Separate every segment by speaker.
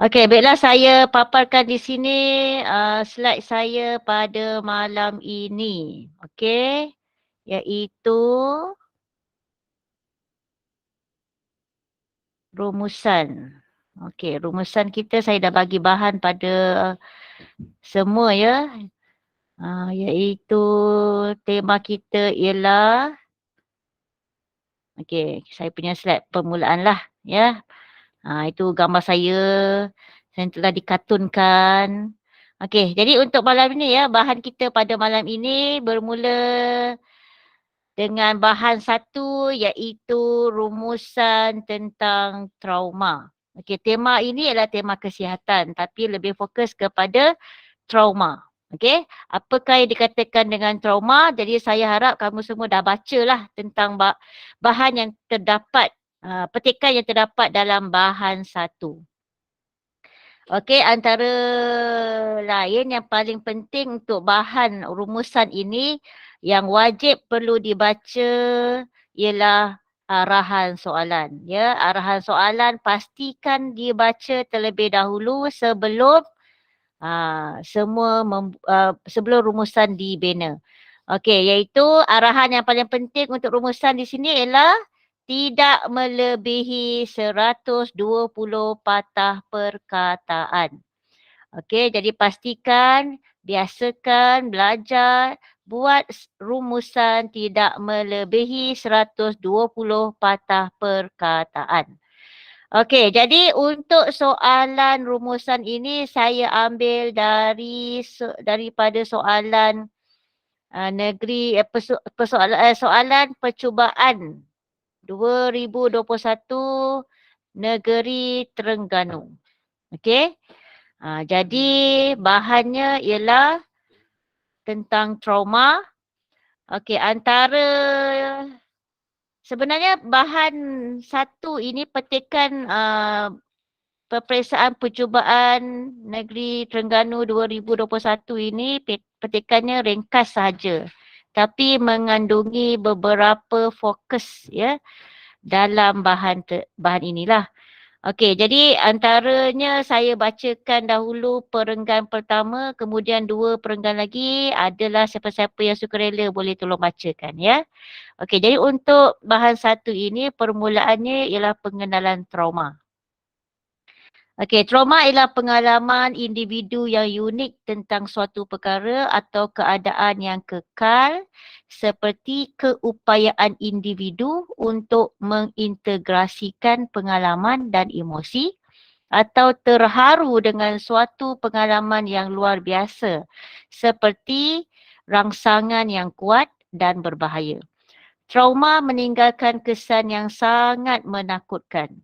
Speaker 1: Okey, baiklah saya paparkan di sini slide saya pada malam ini. Okey, iaitu rumusan. Okey, rumusan kita saya dah bagi bahan pada semua ya. Iaitu tema kita ialah, okey, saya punya slide permulaan lah ya. Itu gambar saya telah dikartunkan. Okey, jadi untuk malam ini ya, bahan kita pada malam ini bermula dengan bahan satu iaitu rumusan tentang trauma. Okey, tema ini adalah tema kesihatan tapi lebih fokus kepada trauma. Okey, apakah yang dikatakan dengan trauma? Jadi saya harap kamu semua dah bacalah tentang bahan yang terdapat, petikan yang terdapat dalam bahan satu. Okey, antara lain yang paling penting untuk bahan rumusan ini yang wajib perlu dibaca ialah arahan soalan. Ya, arahan soalan pastikan dibaca terlebih dahulu sebelum sebelum rumusan dibina. Okey, iaitu arahan yang paling penting untuk rumusan di sini ialah tidak melebihi 120 patah perkataan. Okey, jadi pastikan, biasakan belajar buat rumusan tidak melebihi 120 patah perkataan. Okey, jadi untuk soalan rumusan ini saya ambil daripada soalan soalan percubaan 2021 Negeri Terengganu. Okey. Jadi bahannya ialah tentang trauma. Okey, sebenarnya bahan satu ini petikan peperiksaan percubaan Negeri Terengganu 2021 ini petikannya ringkas sahaja. Tapi mengandungi beberapa fokus ya dalam bahan inilah. Okey, jadi antaranya saya bacakan dahulu perenggan pertama, kemudian dua perenggan lagi adalah siapa-siapa yang sukarela boleh tolong bacakan ya. Okey, jadi untuk bahan satu ini permulaannya ialah pengenalan trauma. Okey, trauma ialah pengalaman individu yang unik tentang suatu perkara atau keadaan yang kekal seperti keupayaan individu untuk mengintegrasikan pengalaman dan emosi atau terharu dengan suatu pengalaman yang luar biasa seperti rangsangan yang kuat dan berbahaya. Trauma meninggalkan kesan yang sangat menakutkan.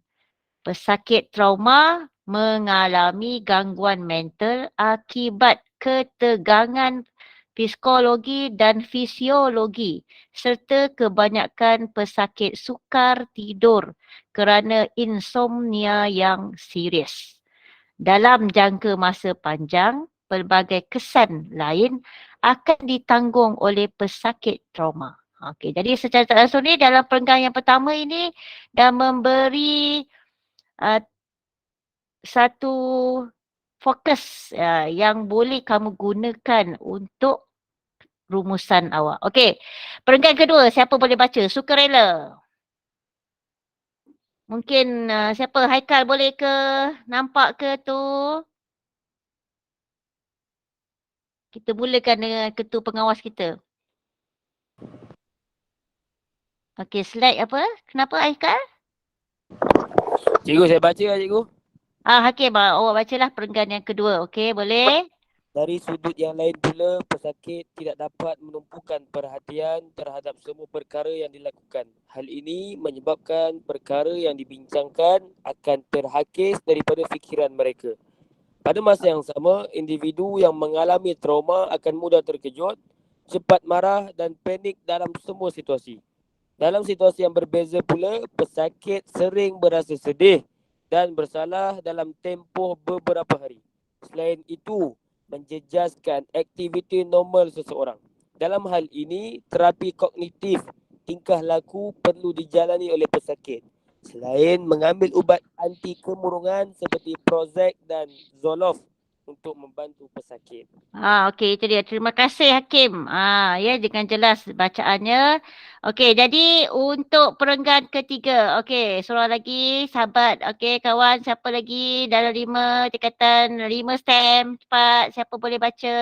Speaker 1: Pesakit trauma mengalami gangguan mental akibat ketegangan psikologi dan fisiologi serta kebanyakan pesakit sukar tidur kerana insomnia yang serius. Dalam jangka masa panjang, pelbagai kesan lain akan ditanggung oleh pesakit trauma. Okey, jadi secara tak langsung ni dalam perenggan yang pertama ini dah memberi uh, satu fokus yang boleh kamu gunakan untuk rumusan awak. Okey, perenggan kedua siapa boleh baca? Sukarela. Mungkin siapa? Haikal boleh ke? Nampak ke tu? Kita mulakan dengan ketua pengawas kita. Okey, slide apa? Kenapa Haikal?
Speaker 2: Cikgu, saya baca lah cikgu.
Speaker 1: Hakim, awak bacalah perenggan yang kedua. Okey, boleh?
Speaker 2: Dari sudut yang lain pula, pesakit tidak dapat menumpukan perhatian terhadap semua perkara yang dilakukan. Hal ini menyebabkan perkara yang dibincangkan akan terhakis daripada fikiran mereka. Pada masa yang sama, individu yang mengalami trauma akan mudah terkejut, cepat marah dan panik dalam semua situasi. Dalam situasi yang berbeza pula, pesakit sering berasa sedih dan bersalah dalam tempoh beberapa hari. Selain itu, menjejaskan aktiviti normal seseorang. Dalam hal ini, terapi kognitif tingkah laku perlu dijalani oleh pesakit. Selain mengambil ubat anti kemurungan seperti Prozac dan Zoloft untuk membantu pesakit.
Speaker 1: Okey, itu dia. Terima kasih Hakim. Ya, dengan jelas bacaannya. Okey, jadi untuk perenggan ketiga. Okey, seorang lagi sahabat. Okey, kawan siapa lagi dalam 5 tingkatan 5 stem. Cepat, siapa boleh baca?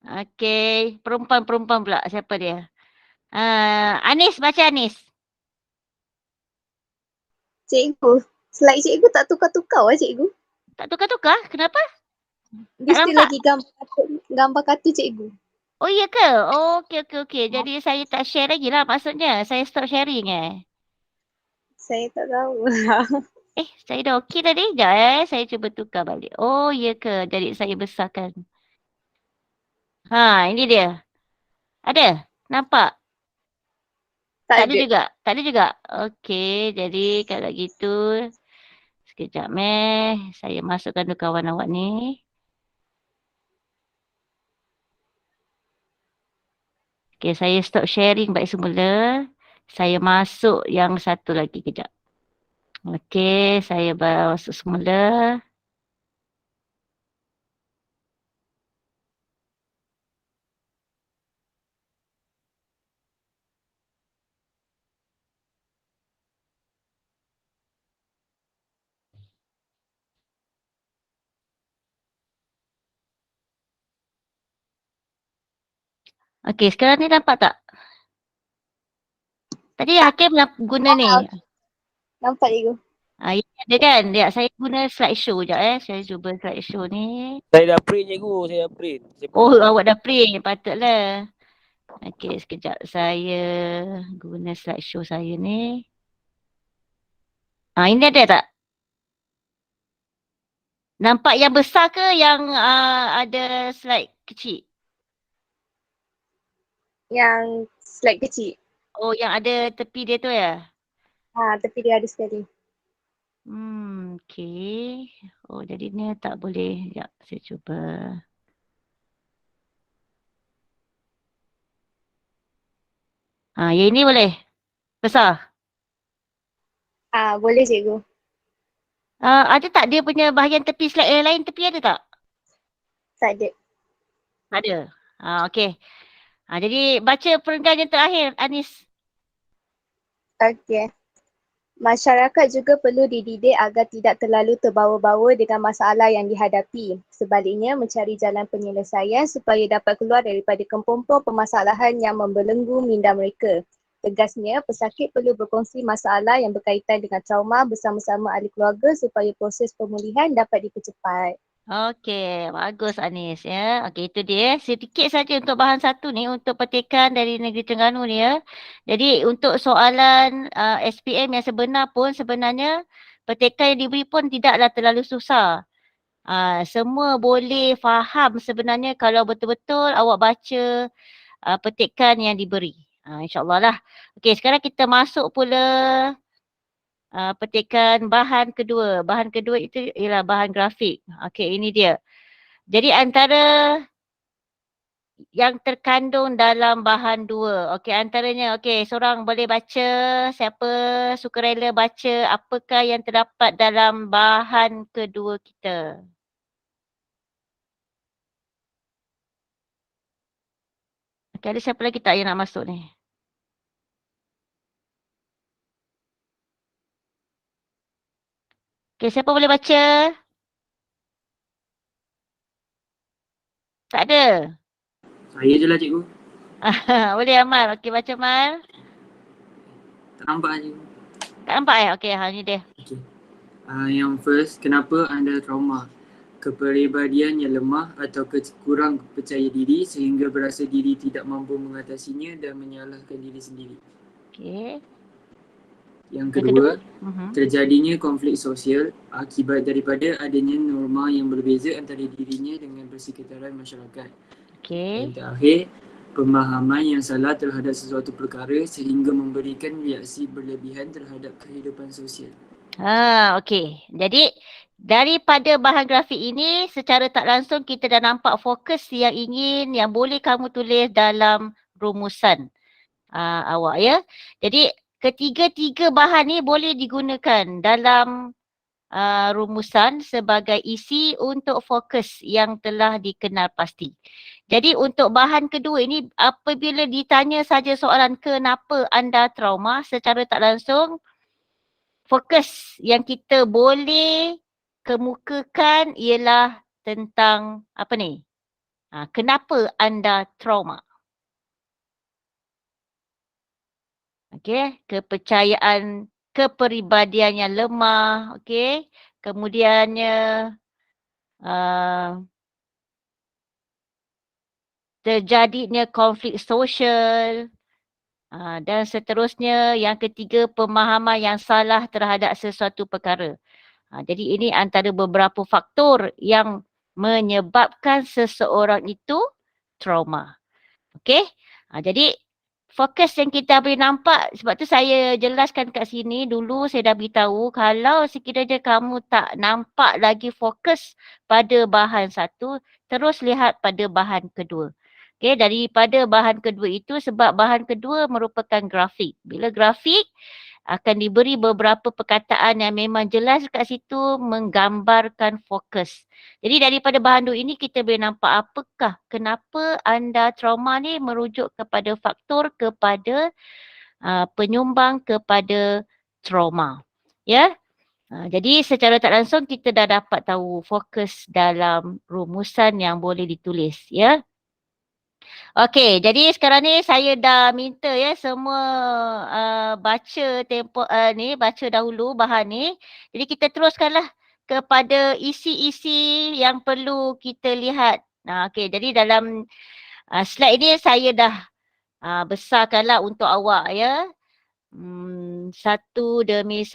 Speaker 1: Okey, perempuan-perempuan pula. Siapa dia? Anis, baca Anis.
Speaker 3: Cikgu, slide cikgu tak tukar-tukar lah cikgu.
Speaker 1: Tak tukar-tukar? Kenapa?
Speaker 3: Dia
Speaker 1: Tak
Speaker 3: still
Speaker 1: nampak?
Speaker 3: lagi gambar kartu cikgu.
Speaker 1: Oh, iya ke? Oh, okey. Jadi saya tak share lagi lah maksudnya. Saya stop sharing
Speaker 3: Saya tak tahu.
Speaker 1: Saya dah okey tadi. Sekejap saya cuba tukar balik. Oh, iya ke? Jadi saya besarkan. Ini dia. Ada? Nampak?
Speaker 3: Tak
Speaker 1: Tak ada
Speaker 3: ada.
Speaker 1: juga? Tak ada juga? Okey, jadi kalau gitu sekejap saya masukkan dulu kawan awak ni. Okey, saya stop sharing balik semula. Saya masuk yang satu lagi kejap. Okey, saya masuk semula. Okey, sekarang ni nampak tak? Tadi Hakim guna ni.
Speaker 3: Nampak cikgu.
Speaker 1: Ya, ada kan? Ya, saya guna slideshow sekejap Saya cuba slideshow ni.
Speaker 2: Saya dah print cikgu, saya dah print.
Speaker 1: Oh, awak dah print. Patutlah. Okey, sekejap. Saya guna slideshow saya ni. Ini ada tak? Nampak yang besar ke yang ada slide kecil?
Speaker 3: Yang slide kecil.
Speaker 1: Oh, yang ada tepi dia tu ya?
Speaker 3: Tepi dia ada sekali.
Speaker 1: Okey. Oh, jadi ni tak boleh. Sekejap, saya cuba. Yang ini boleh? Besar?
Speaker 3: Boleh cikgu.
Speaker 1: Ada tak dia punya bahagian tepi slide yang lain tepi ada tak?
Speaker 3: Tak ada.
Speaker 1: Tak ada. Okey. Jadi baca perenggan yang terakhir, Anis.
Speaker 3: Okey. Masyarakat juga perlu dididik agar tidak terlalu terbawa-bawa dengan masalah yang dihadapi. Sebaliknya, mencari jalan penyelesaian supaya dapat keluar daripada kempompong permasalahan yang membelenggu minda mereka. Tegasnya, pesakit perlu berkongsi masalah yang berkaitan dengan trauma bersama-sama ahli keluarga supaya proses pemulihan dapat dipercepat.
Speaker 1: Okey, bagus Anis ya. Okey, itu dia. Sedikit saja untuk bahan satu ni untuk petikan dari Negeri Terengganu ni ya. Jadi untuk soalan SPM yang sebenar pun sebenarnya petikan yang diberi pun tidaklah terlalu susah. Semua boleh faham sebenarnya kalau betul-betul awak baca petikan yang diberi. InsyaAllah lah. Okey, sekarang kita masuk pula petikan bahan kedua. Bahan kedua itu ialah bahan grafik. Okey, ini dia. Jadi antara yang terkandung dalam bahan dua. Okey, antaranya, seorang boleh baca, siapa sukarela baca apakah yang terdapat dalam bahan kedua kita. Okey, ada siapa lagi tak yang nak masuk ni? Okey, siapa boleh baca? Tak ada?
Speaker 4: Saya je lah cikgu.
Speaker 1: Boleh Amal. Okey, baca Amal.
Speaker 4: Tak nampak lah cikgu.
Speaker 1: Tak nampak Okey, ni dia.
Speaker 4: Okay. Yang first, kenapa anda trauma? Kepribadian yang lemah atau kurang percaya diri sehingga berasa diri tidak mampu mengatasinya dan menyalahkan diri sendiri.
Speaker 1: Okey.
Speaker 4: Yang kedua,
Speaker 1: Mhm.
Speaker 4: terjadinya konflik sosial akibat daripada adanya norma yang berbeza antara dirinya dengan persekitaran masyarakat.
Speaker 1: Okey.
Speaker 4: Yang terakhir, pemahaman yang salah terhadap sesuatu perkara sehingga memberikan reaksi berlebihan terhadap kehidupan sosial.
Speaker 1: Okey. Jadi daripada bahan grafik ini secara tak langsung kita dah nampak fokus yang boleh kamu tulis dalam rumusan awak ya. Jadi ketiga-tiga bahan ni boleh digunakan dalam rumusan sebagai isi untuk fokus yang telah dikenal pasti. Jadi untuk bahan kedua ini apabila ditanya saja soalan kenapa anda trauma, secara tak langsung fokus yang kita boleh kemukakan ialah tentang apa ni? Kenapa anda trauma? Okey, kepercayaan kepribadian yang lemah, okey. Kemudiannya terjadinya konflik sosial dan seterusnya. Yang ketiga, pemahaman yang salah terhadap sesuatu perkara. Jadi ini antara beberapa faktor yang menyebabkan seseorang itu trauma. Okey? Jadi fokus yang kita boleh nampak, sebab tu saya jelaskan kat sini dulu, saya dah beritahu kalau sekiranya kamu tak nampak lagi fokus pada bahan satu, terus lihat pada bahan kedua. Okey, daripada bahan kedua itu, sebab bahan kedua merupakan grafik. Bila grafik akan diberi beberapa perkataan yang memang jelas kat situ menggambarkan fokus. Jadi daripada bahan dua ini kita boleh nampak apakah kenapa anda trauma ni merujuk kepada faktor kepada penyumbang kepada trauma. Ya. Jadi secara tak langsung kita dah dapat tahu fokus dalam rumusan yang boleh ditulis ya. Okey, jadi sekarang ni saya dah minta ya semua baca baca dahulu bahan ni. Jadi kita teruskanlah kepada isi-isi yang perlu kita lihat. Okey, jadi dalam slide ni saya dah besarkanlah untuk awak ya. Satu demi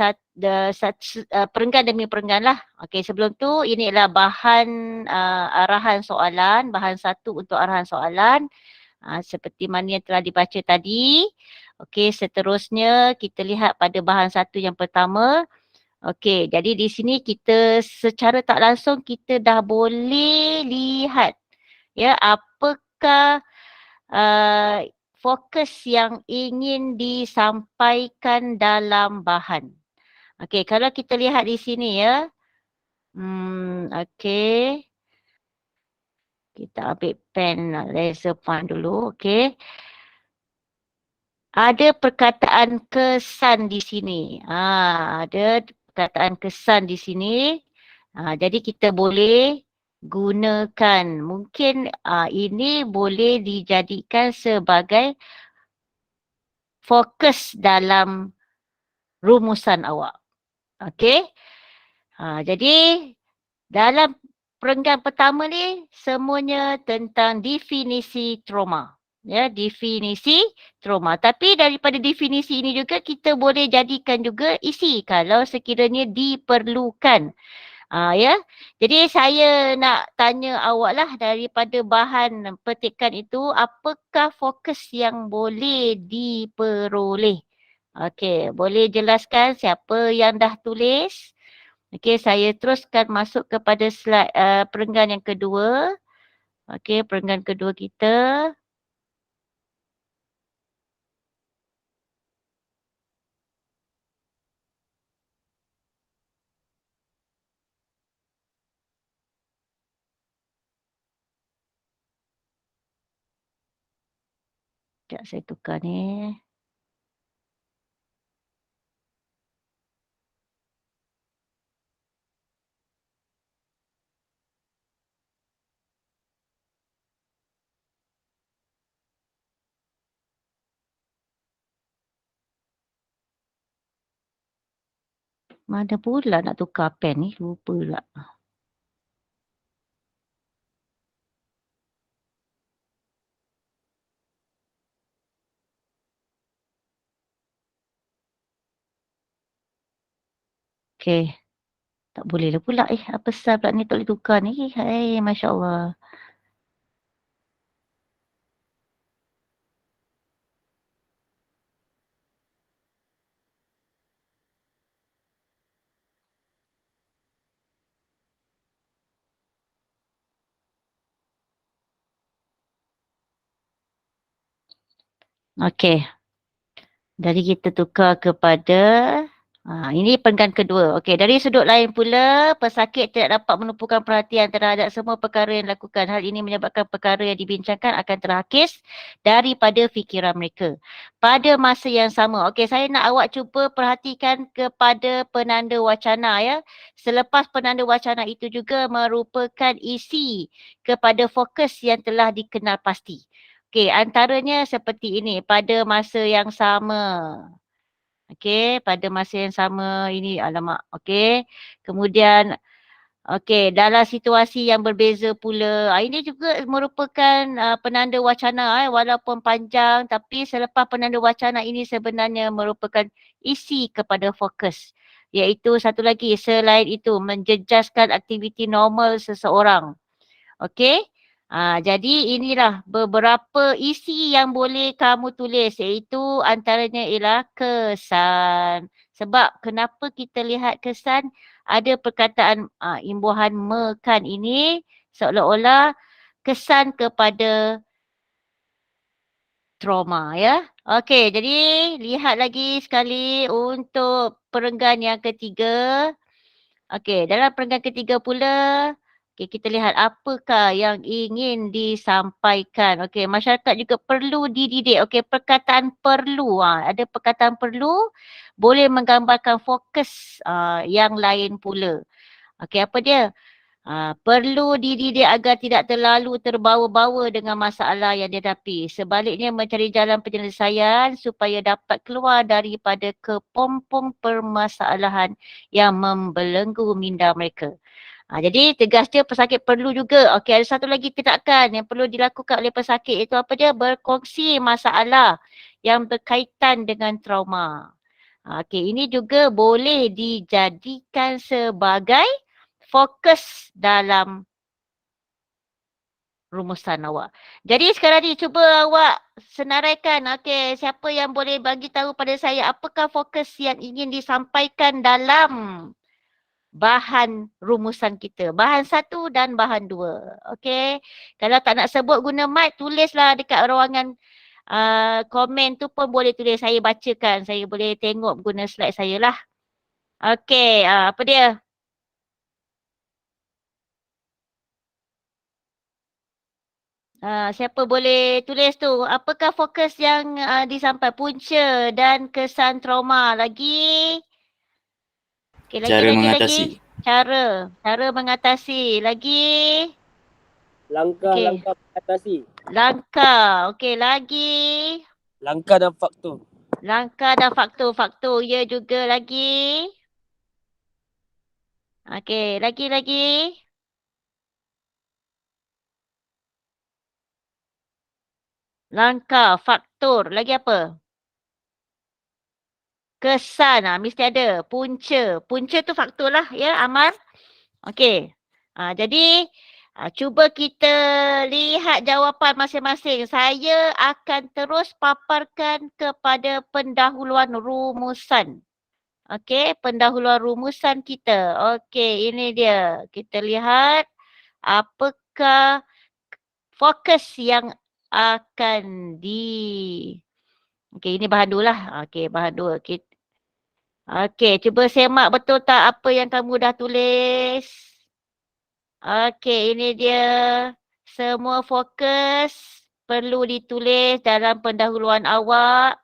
Speaker 1: perenggan demi perenggan lah. Okey, sebelum tu ini adalah bahan arahan soalan, bahan satu untuk arahan soalan. Seperti mana yang telah dibaca tadi. Okey, seterusnya kita lihat pada bahan satu yang pertama. Okey, jadi di sini kita secara tak langsung kita dah boleh lihat ya apakah fokus yang ingin disampaikan dalam bahan. Okey, kalau kita lihat di sini ya. Okey. Kita ambil pen laser point dulu. Okey. Ada perkataan kesan di sini. Ada perkataan kesan di sini. Jadi kita boleh gunakan. Mungkin ini boleh dijadikan sebagai fokus dalam rumusan awak. Okey. Jadi dalam perenggan pertama ni semuanya tentang definisi trauma. Ya, definisi trauma. Tapi daripada definisi ini juga kita boleh jadikan juga isi kalau sekiranya diperlukan. Ya. Jadi saya nak tanya awak lah daripada bahan petikan itu apakah fokus yang boleh diperoleh? Okey, boleh jelaskan siapa yang dah tulis? Okey, saya teruskan masuk kepada slide perenggan yang kedua. Okey, perenggan kedua kita. Sekejap saya tukar ni. Mana pula nak tukar pen ni? Lupa pula. Okey. Tak boleh lah pula. Apa sah pula ni tak boleh tukar ni. Hai, Masya Allah. Okey. Dari kita tukar kepada ini penggan kedua. Okey, dari sudut lain pula, pesakit tidak dapat menumpukan perhatian terhadap semua perkara yang dilakukan. Hal ini menyebabkan perkara yang dibincangkan akan terhakis daripada fikiran mereka. Pada masa yang sama, okey, saya nak awak cuba perhatikan kepada penanda wacana ya. Selepas penanda wacana itu juga merupakan isi kepada fokus yang telah dikenal pasti. Okey, antaranya seperti ini, pada masa yang sama. Okey, pada masa yang sama ini, alamak, okey. Kemudian, okey, dalam situasi yang berbeza pula. Ini juga merupakan penanda wacana walaupun panjang, tapi selepas penanda wacana ini sebenarnya merupakan isi kepada fokus. Iaitu satu lagi, selain itu menjejaskan aktiviti normal seseorang. Okey. Jadi inilah beberapa isi yang boleh kamu tulis, iaitu antaranya ialah kesan. Sebab kenapa kita lihat kesan, ada perkataan imbuhan mekan ini seolah-olah kesan kepada trauma ya. Okey, jadi lihat lagi sekali untuk perenggan yang ketiga. Okey, dalam perenggan ketiga pula, okey, kita lihat apakah yang ingin disampaikan. Okey, masyarakat juga perlu dididik. Okey, perkataan perlu. Ada perkataan perlu boleh menggambarkan fokus yang lain pula. Okey, apa dia? Perlu dididik agar tidak terlalu terbawa-bawa dengan masalah yang dihadapi. Sebaliknya mencari jalan penyelesaian supaya dapat keluar daripada kepompong permasalahan yang membelenggu minda mereka. Jadi tegas dia pesakit perlu juga. Okey, ada satu lagi tindakan yang perlu dilakukan oleh pesakit, itu apa dia? Berkongsi masalah yang berkaitan dengan trauma. Okey, ini juga boleh dijadikan sebagai fokus dalam rumusan awak. Jadi sekarang ni cuba awak senaraikan, okey, siapa yang boleh bagi tahu pada saya apakah fokus yang ingin disampaikan dalam bahan rumusan kita. Bahan 1 dan bahan 2. Okey. Kalau tak nak sebut guna mic, tulislah dekat ruangan komen tu pun boleh tulis. Saya bacakan. Saya boleh tengok guna slide saya lah. Okey, apa dia? Siapa boleh tulis tu? Apakah fokus yang disampaikan? Punca dan kesan trauma. Lagi? Okay,
Speaker 5: Cara mengatasi.
Speaker 1: Cara mengatasi. Lagi?
Speaker 2: Langkah-langkah mengatasi.
Speaker 1: Langkah. Okey, lagi?
Speaker 2: Langkah dan faktor.
Speaker 1: Langkah dan faktor-faktor. Ya juga lagi? Okey, lagi? Langkah, faktor. Lagi apa? Kesan. Mesti ada. Punca. Punca tu faktor lah ya, Amal. Okey. Jadi cuba kita lihat jawapan masing-masing. Saya akan terus paparkan kepada pendahuluan rumusan. Okey, pendahuluan rumusan kita. Okey, ini dia. Kita lihat apakah fokus yang akan Okey, ini bahan 2 lah. Okey, bahan 2. Okey, cuba semak betul tak apa yang kamu dah tulis. Okey, ini dia. Semua fokus perlu ditulis dalam pendahuluan awak.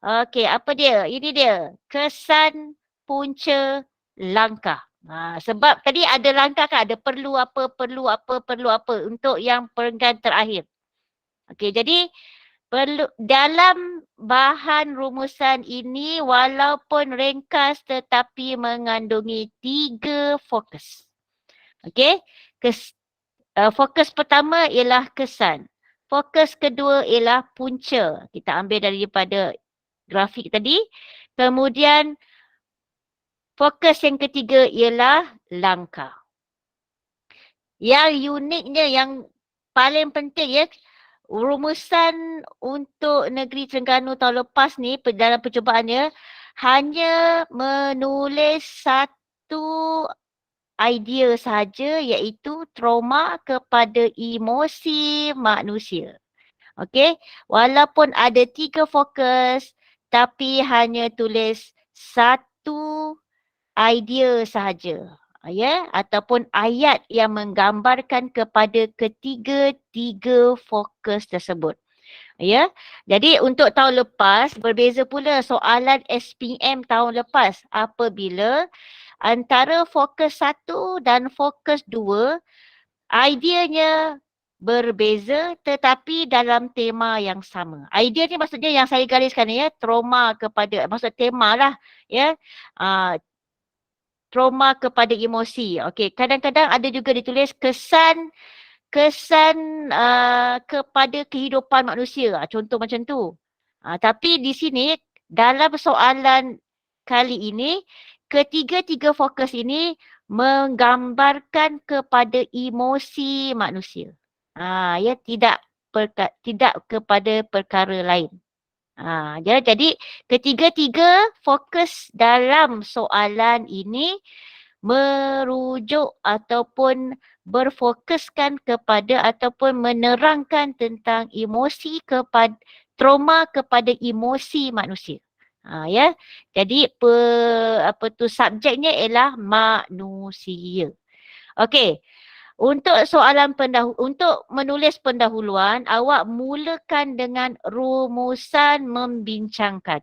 Speaker 1: Okey, apa dia? Ini dia. Kesan, punca, langkah. Sebab tadi ada langkah kan? Ada perlu apa untuk yang perenggan terakhir. Okey, jadi dalam bahan rumusan ini walaupun ringkas tetapi mengandungi 3 fokus. Okey, fokus pertama ialah kesan. Fokus kedua ialah punca. Kita ambil daripada grafik tadi. Kemudian fokus yang ketiga ialah langkah. Yang uniknya, yang paling penting ya, rumusan untuk Negeri Terengganu tahun lepas ni dalam percubaannya hanya menulis satu idea sahaja, iaitu trauma kepada emosi manusia. Okey, walaupun ada 3 fokus tapi hanya tulis satu idea sahaja. Ya, ataupun ayat yang menggambarkan kepada ketiga-tiga fokus tersebut. Ya, jadi untuk tahun lepas berbeza pula soalan SPM tahun lepas apabila antara fokus 1 dan fokus 2 ideanya berbeza tetapi dalam tema yang sama. Idea ni maksudnya yang saya gariskan ni ya, trauma kepada, maksud tema lah ya. Trauma kepada emosi. Okey, kadang-kadang ada juga ditulis kesan kepada kehidupan manusia. Contoh macam tu. Tapi di sini dalam soalan kali ini ketiga-tiga fokus ini menggambarkan kepada emosi manusia. Ya, tidak kepada perkara lain. Jadi ketiga-tiga fokus dalam soalan ini merujuk ataupun berfokuskan kepada ataupun menerangkan tentang emosi kepada trauma kepada emosi manusia. Ya. Jadi subjeknya ialah manusia. Okey. Untuk untuk menulis pendahuluan, awak mulakan dengan rumusan membincangkan.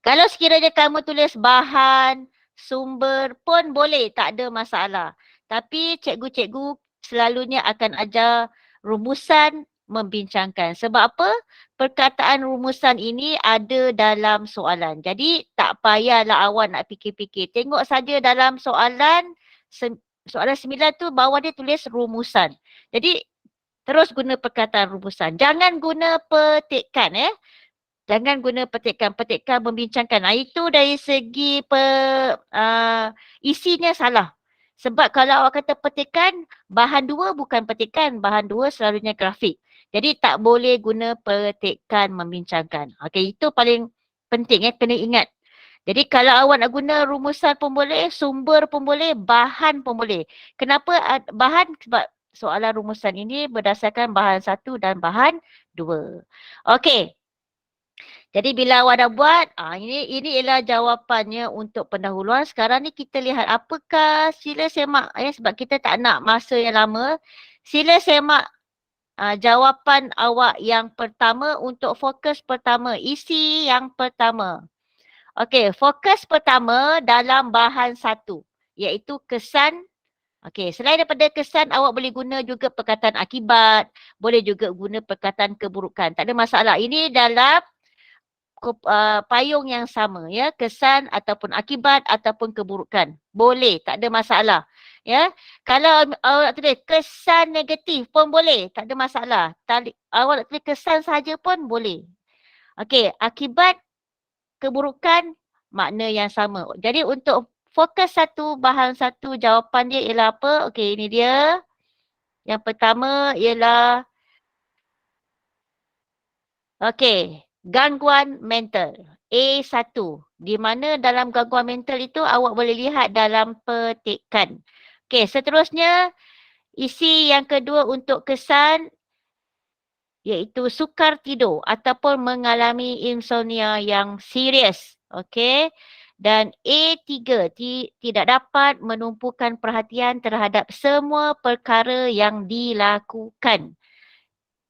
Speaker 1: Kalau sekiranya kamu tulis bahan, sumber pun boleh, tak ada masalah. Tapi cikgu-cikgu selalunya akan ajar rumusan membincangkan. Sebab apa? Perkataan rumusan ini ada dalam soalan. Jadi tak payahlah awak nak fikir-fikir. Tengok saja dalam soalan 9 tu bawah dia tulis rumusan. Jadi terus guna perkataan rumusan. Jangan guna petikan Jangan guna petikan membincangkan. Itu dari segi isinya salah. Sebab kalau awak kata petikan, bahan 2 bukan petikan, bahan 2 selalunya grafik. Jadi tak boleh guna petikan membincangkan. Okey, itu paling penting kena ingat. Jadi kalau awak nak guna rumusan pun boleh, sumber pun boleh, bahan pun boleh. Kenapa bahan? Sebab soalan rumusan ini berdasarkan bahan 1 dan bahan 2. Okey. Jadi bila awak dah buat, ini ialah jawapannya untuk pendahuluan. Sekarang ni kita lihat apakah, sila semak sebab kita tak nak masa yang lama. Sila semak jawapan awak yang pertama untuk fokus pertama, isi yang pertama. Okey, fokus pertama dalam bahan 1 iaitu kesan. Okey, selain daripada kesan, awak boleh guna juga perkataan akibat, boleh juga guna perkataan keburukan. Tak ada masalah. Ini dalam payung yang sama ya, kesan ataupun akibat ataupun keburukan. Boleh, tak ada masalah. Ya. Kalau awak tulis kesan negatif pun boleh, tak ada masalah. Awak tulis kesan saja pun boleh. Okey, akibat keburukan makna yang sama. Jadi untuk fokus 1, bahan 1, jawapan dia ialah apa? Okey, ini dia. Yang pertama ialah gangguan mental. A1. Di mana dalam gangguan mental itu awak boleh lihat dalam petikan. Okey, seterusnya isi yang kedua untuk kesan iaitu sukar tidur ataupun mengalami insomnia yang serius. Okey. Dan A3, tidak dapat menumpukan perhatian terhadap semua perkara yang dilakukan.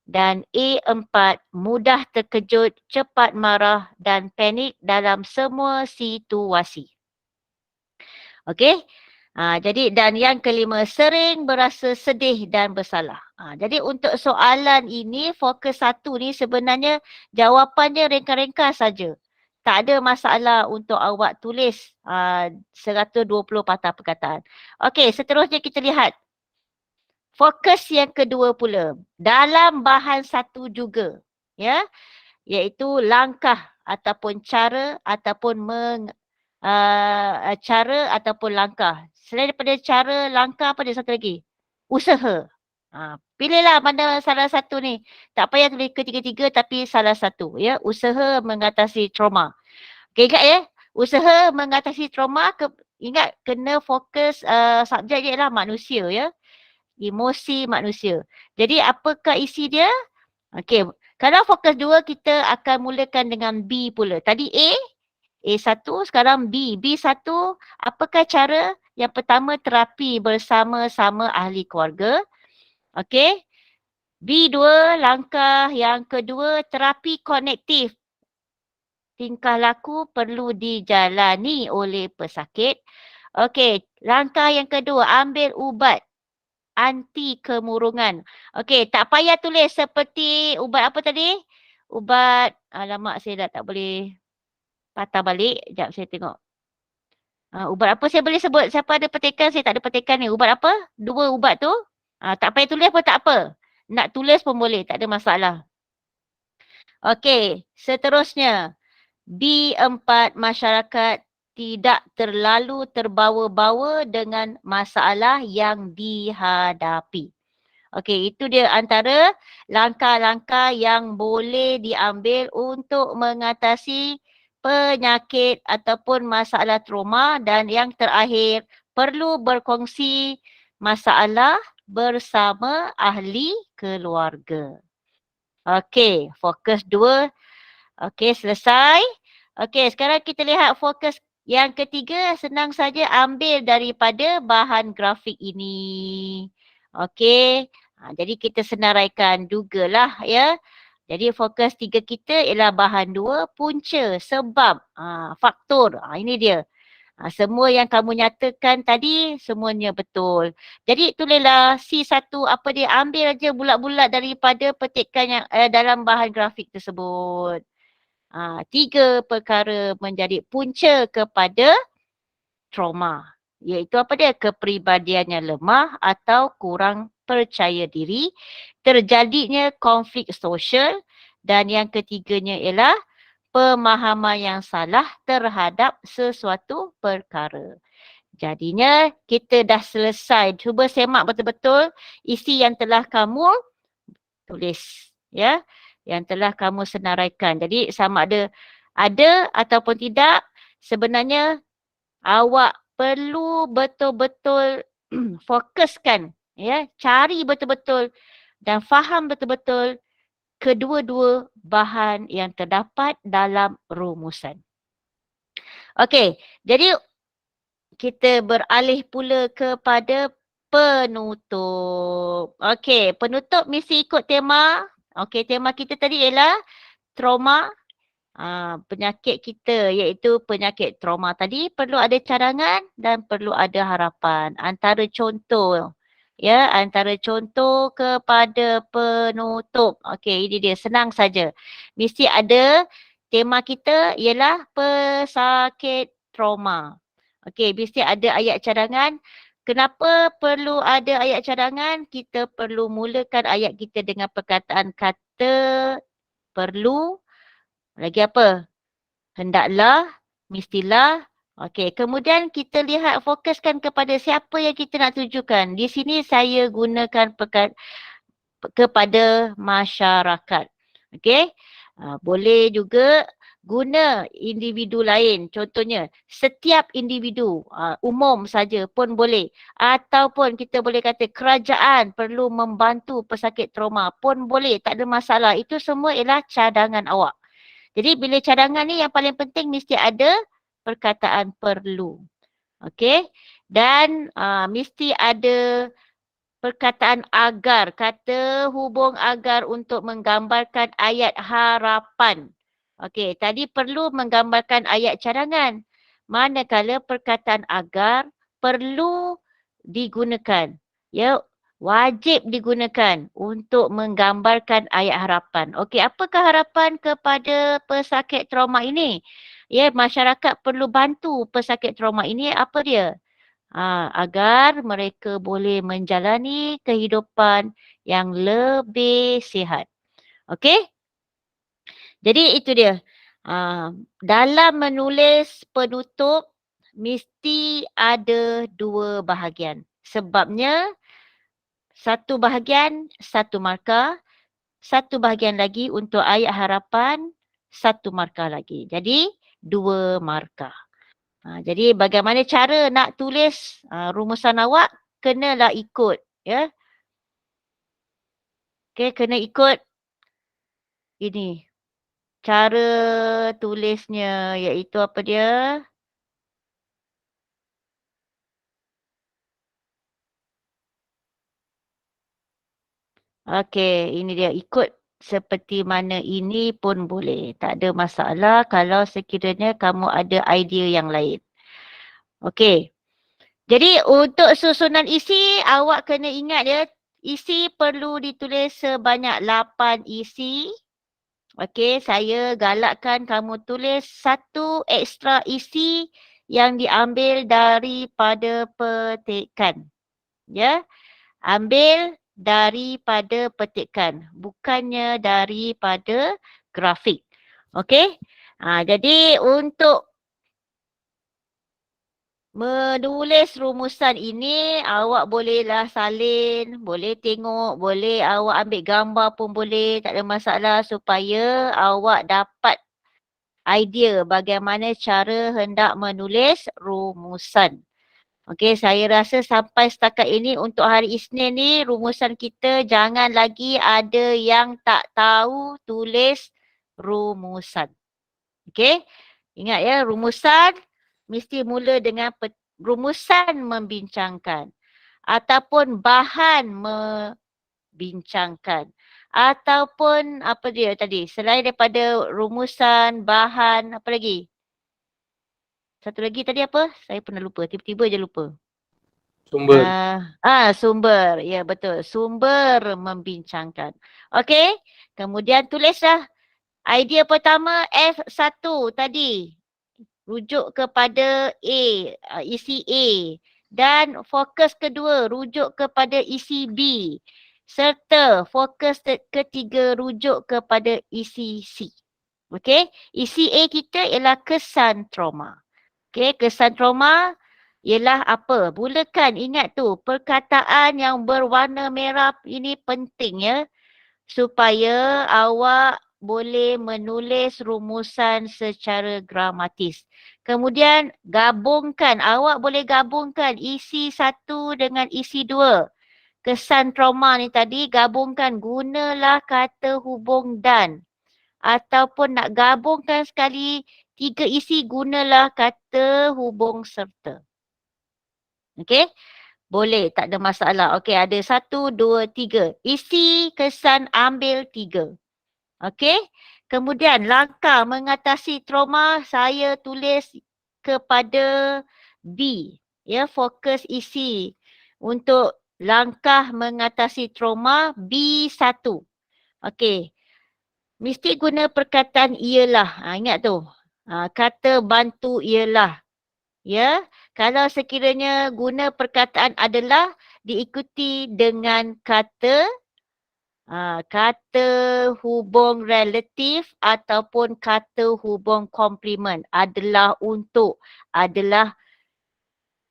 Speaker 1: Dan A4, mudah terkejut, cepat marah dan panik dalam semua situasi. Okey. Jadi dan yang kelima, sering berasa sedih dan bersalah. Jadi untuk soalan ini, fokus 1 ni sebenarnya jawapannya ringkas-ringkas saja. Tak ada masalah untuk awak tulis 120 patah perkataan. Okey, seterusnya kita lihat. Fokus yang kedua pula, dalam bahan 1 juga. Ya, iaitu langkah ataupun cara ataupun cara ataupun langkah. Selain daripada cara, langkah, apa dia satu lagi? Usaha. Pilihlah mana salah satu ni. Tak payah tulis ketiga-tiga tapi salah satu. Ya, usaha mengatasi trauma. Okay, ingat ya, usaha mengatasi trauma. Ingat kena fokus subjek dia ialah manusia ya. Emosi manusia. Jadi apakah isi dia? Okey, kalau fokus 2 kita akan mulakan dengan B pula. Tadi A1, sekarang B. B1, apakah cara? Yang pertama, terapi bersama-sama ahli keluarga. Okey. B2, langkah yang kedua, terapi konektif. Tingkah laku perlu dijalani oleh pesakit. Okey, langkah yang kedua, ambil ubat anti kemurungan. Okey, tak payah tulis seperti ubat apa tadi? Ubat, alamak saya dah tak boleh patah balik. Sekejap saya tengok. Ubat apa saya boleh sebut? Siapa ada petikan? Saya tak ada petikan ni. Ubat apa? 2 ubat tu. Tak payah tulis pun tak apa. Nak tulis pun boleh, tak ada masalah. Okey, seterusnya. B4, masyarakat tidak terlalu terbawa-bawa dengan masalah yang dihadapi. Okey, itu dia antara langkah-langkah yang boleh diambil untuk mengatasi penyakit ataupun masalah trauma, dan yang terakhir, perlu berkongsi masalah bersama ahli keluarga. Okey, fokus 2. Okey, selesai. Okey, sekarang kita lihat fokus yang ketiga. Senang saja ambil daripada bahan grafik ini. Okey, jadi kita senaraikan jugalah ya. Jadi fokus 3 kita ialah bahan 2, punca, sebab, faktor. Ini dia. Semua yang kamu nyatakan tadi semuanya betul. Jadi tulislah C1 apa dia, ambil aja bulat-bulat daripada petikan yang dalam bahan grafik tersebut. 3 perkara menjadi punca kepada trauma. Iaitu apa dia? Kepribadiannya lemah atau kurang percaya diri, terjadinya konflik sosial, dan yang ketiganya ialah pemahaman yang salah terhadap sesuatu perkara. Jadinya kita dah selesai. Cuba semak betul-betul isi yang telah kamu tulis, ya, yang telah kamu senaraikan. Jadi sama ada ataupun tidak, sebenarnya awak perlu betul-betul fokuskan, ya, cari betul-betul dan faham betul-betul kedua-dua bahan yang terdapat dalam rumusan. Okey, jadi kita beralih pula kepada penutup. Okey, penutup mesti ikut tema. Okey, tema kita tadi ialah trauma. Penyakit kita iaitu penyakit trauma tadi perlu ada cadangan dan perlu ada harapan. Antara contoh, ya, antara contoh kepada penutup. Okey, ini dia, senang saja. Mesti ada, tema kita ialah pesakit trauma. Okey, mesti ada ayat cadangan. Kenapa perlu ada ayat cadangan? Kita perlu mulakan ayat kita dengan perkataan kata perlu. Lagi apa? Hendaklah, mestilah. Okey, kemudian kita lihat, fokuskan kepada siapa yang kita nak tujukan. Di sini saya gunakan kepada masyarakat. Okey, boleh juga guna individu lain. Contohnya, setiap individu, umum saja pun boleh. Ataupun kita boleh kata kerajaan perlu membantu pesakit trauma pun boleh. Tak ada masalah. Itu semua ialah cadangan awak. Jadi bila cadangan ni yang paling penting mesti ada perkataan perlu. Okey. Dan mesti ada perkataan agar. Kata hubung agar untuk menggambarkan ayat harapan. Okey, tadi perlu menggambarkan ayat cadangan. Manakala perkataan agar perlu digunakan. Ya, wajib digunakan untuk menggambarkan ayat harapan. Okey, apakah harapan kepada pesakit trauma ini? Ya, masyarakat perlu bantu pesakit trauma ini. Apa dia? Agar mereka boleh menjalani kehidupan yang lebih sihat. Okey? Jadi itu dia. Dalam menulis penutup mesti ada 2 bahagian. Sebabnya satu bahagian, 1 markah, 1 bahagian lagi untuk ayat harapan, 1 markah lagi. Jadi 2 markah. Jadi bagaimana cara nak tulis rumusan awak, kenalah ikut, ya. Okey, kena ikut ini cara tulisnya, iaitu apa dia? Okey, ini dia, ikut seperti mana ini pun boleh. Tak ada masalah kalau sekiranya kamu ada idea yang lain. Okey. Jadi untuk susunan isi, awak kena ingat ya, isi perlu ditulis sebanyak 8 isi. Okey, saya galakkan kamu tulis satu ekstra isi yang diambil daripada petikan. Ya, ambil daripada petikan, bukannya daripada grafik. Okey? Jadi untuk menulis rumusan ini, awak bolehlah salin, boleh tengok, boleh awak ambil gambar pun boleh, tak ada masalah, supaya awak dapat idea bagaimana cara hendak menulis rumusan. Okey, saya rasa sampai setakat ini untuk hari Isnin ni, rumusan kita jangan lagi ada yang tak tahu tulis rumusan. Okey, ingat ya, rumusan mesti mula dengan rumusan membincangkan ataupun bahan membincangkan ataupun apa dia tadi, selain daripada rumusan, bahan, apa lagi? Satu lagi tadi apa? Saya pernah lupa, tiba-tiba je lupa.
Speaker 2: Sumber.
Speaker 1: Sumber. Ya, betul. Sumber membincangkan. Okey. Kemudian tulislah idea pertama F1 tadi. Rujuk kepada A, isi A. Dan fokus kedua rujuk kepada isi B. Serta fokus ketiga rujuk kepada isi C. Okey. Isi A kita ialah kesan trauma. Okey, kesan trauma ialah apa? Mulakan, ingat tu, perkataan yang berwarna merah ini penting ya. Supaya awak boleh menulis rumusan secara gramatis. Kemudian gabungkan, awak boleh gabungkan isi satu dengan isi dua. Kesan trauma ni tadi gabungkan, gunalah kata hubung dan. Ataupun nak gabungkan sekali 3 isi, gunalah kata hubung serta. Okey? Boleh, tak ada masalah. Okey, ada 1, 2, 3. Isi, kesan, ambil 3. Okey? Kemudian langkah mengatasi trauma, saya tulis kepada B. Ya, fokus isi. Untuk langkah mengatasi trauma B1. Okey. Mesti guna perkataan ialah. Ingat tu. Kata bantu ialah. Ya, kalau sekiranya guna perkataan adalah diikuti dengan kata kata hubung relatif ataupun kata hubung komplement. Adalah untuk, adalah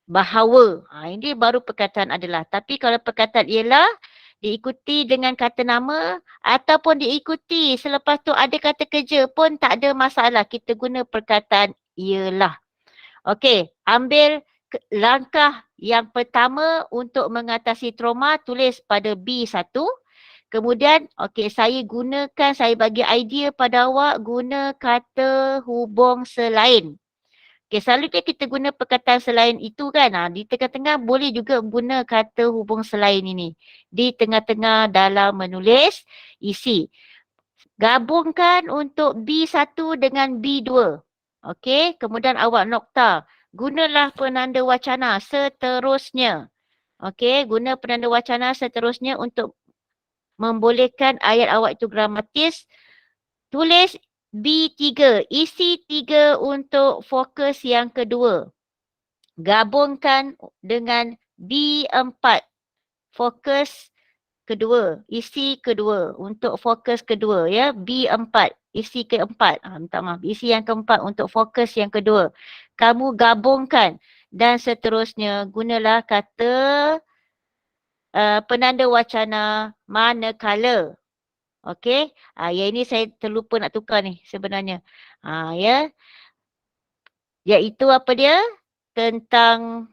Speaker 1: bahawa. Ini baru perkataan adalah. Tapi kalau perkataan ialah diikuti dengan kata nama ataupun diikuti selepas tu ada kata kerja pun tak ada masalah. Kita guna perkataan ialah. Okey, ambil langkah yang pertama untuk mengatasi trauma, tulis pada B1. Kemudian, okey, saya bagi idea pada awak guna kata hubung selain. Okey, selalunya kita guna perkataan selain itu kan. Di tengah-tengah boleh juga guna kata hubung selain ini. Di tengah-tengah dalam menulis isi. Gabungkan untuk B1 dengan B2. Okey, kemudian awak nokta. Gunalah penanda wacana seterusnya. Okey, guna penanda wacana seterusnya untuk membolehkan ayat awak itu gramatis. Tulis B3, isi 3 untuk fokus yang kedua. Gabungkan dengan B4, fokus kedua, isi kedua untuk fokus kedua ya. B4, isi keempat. Minta maaf, isi yang keempat untuk fokus yang kedua. Kamu gabungkan dan seterusnya gunalah kata penanda wacana manakala. Okey, yang ini saya terlupa nak tukar ni sebenarnya. Ya. Iaitu apa dia? Tentang,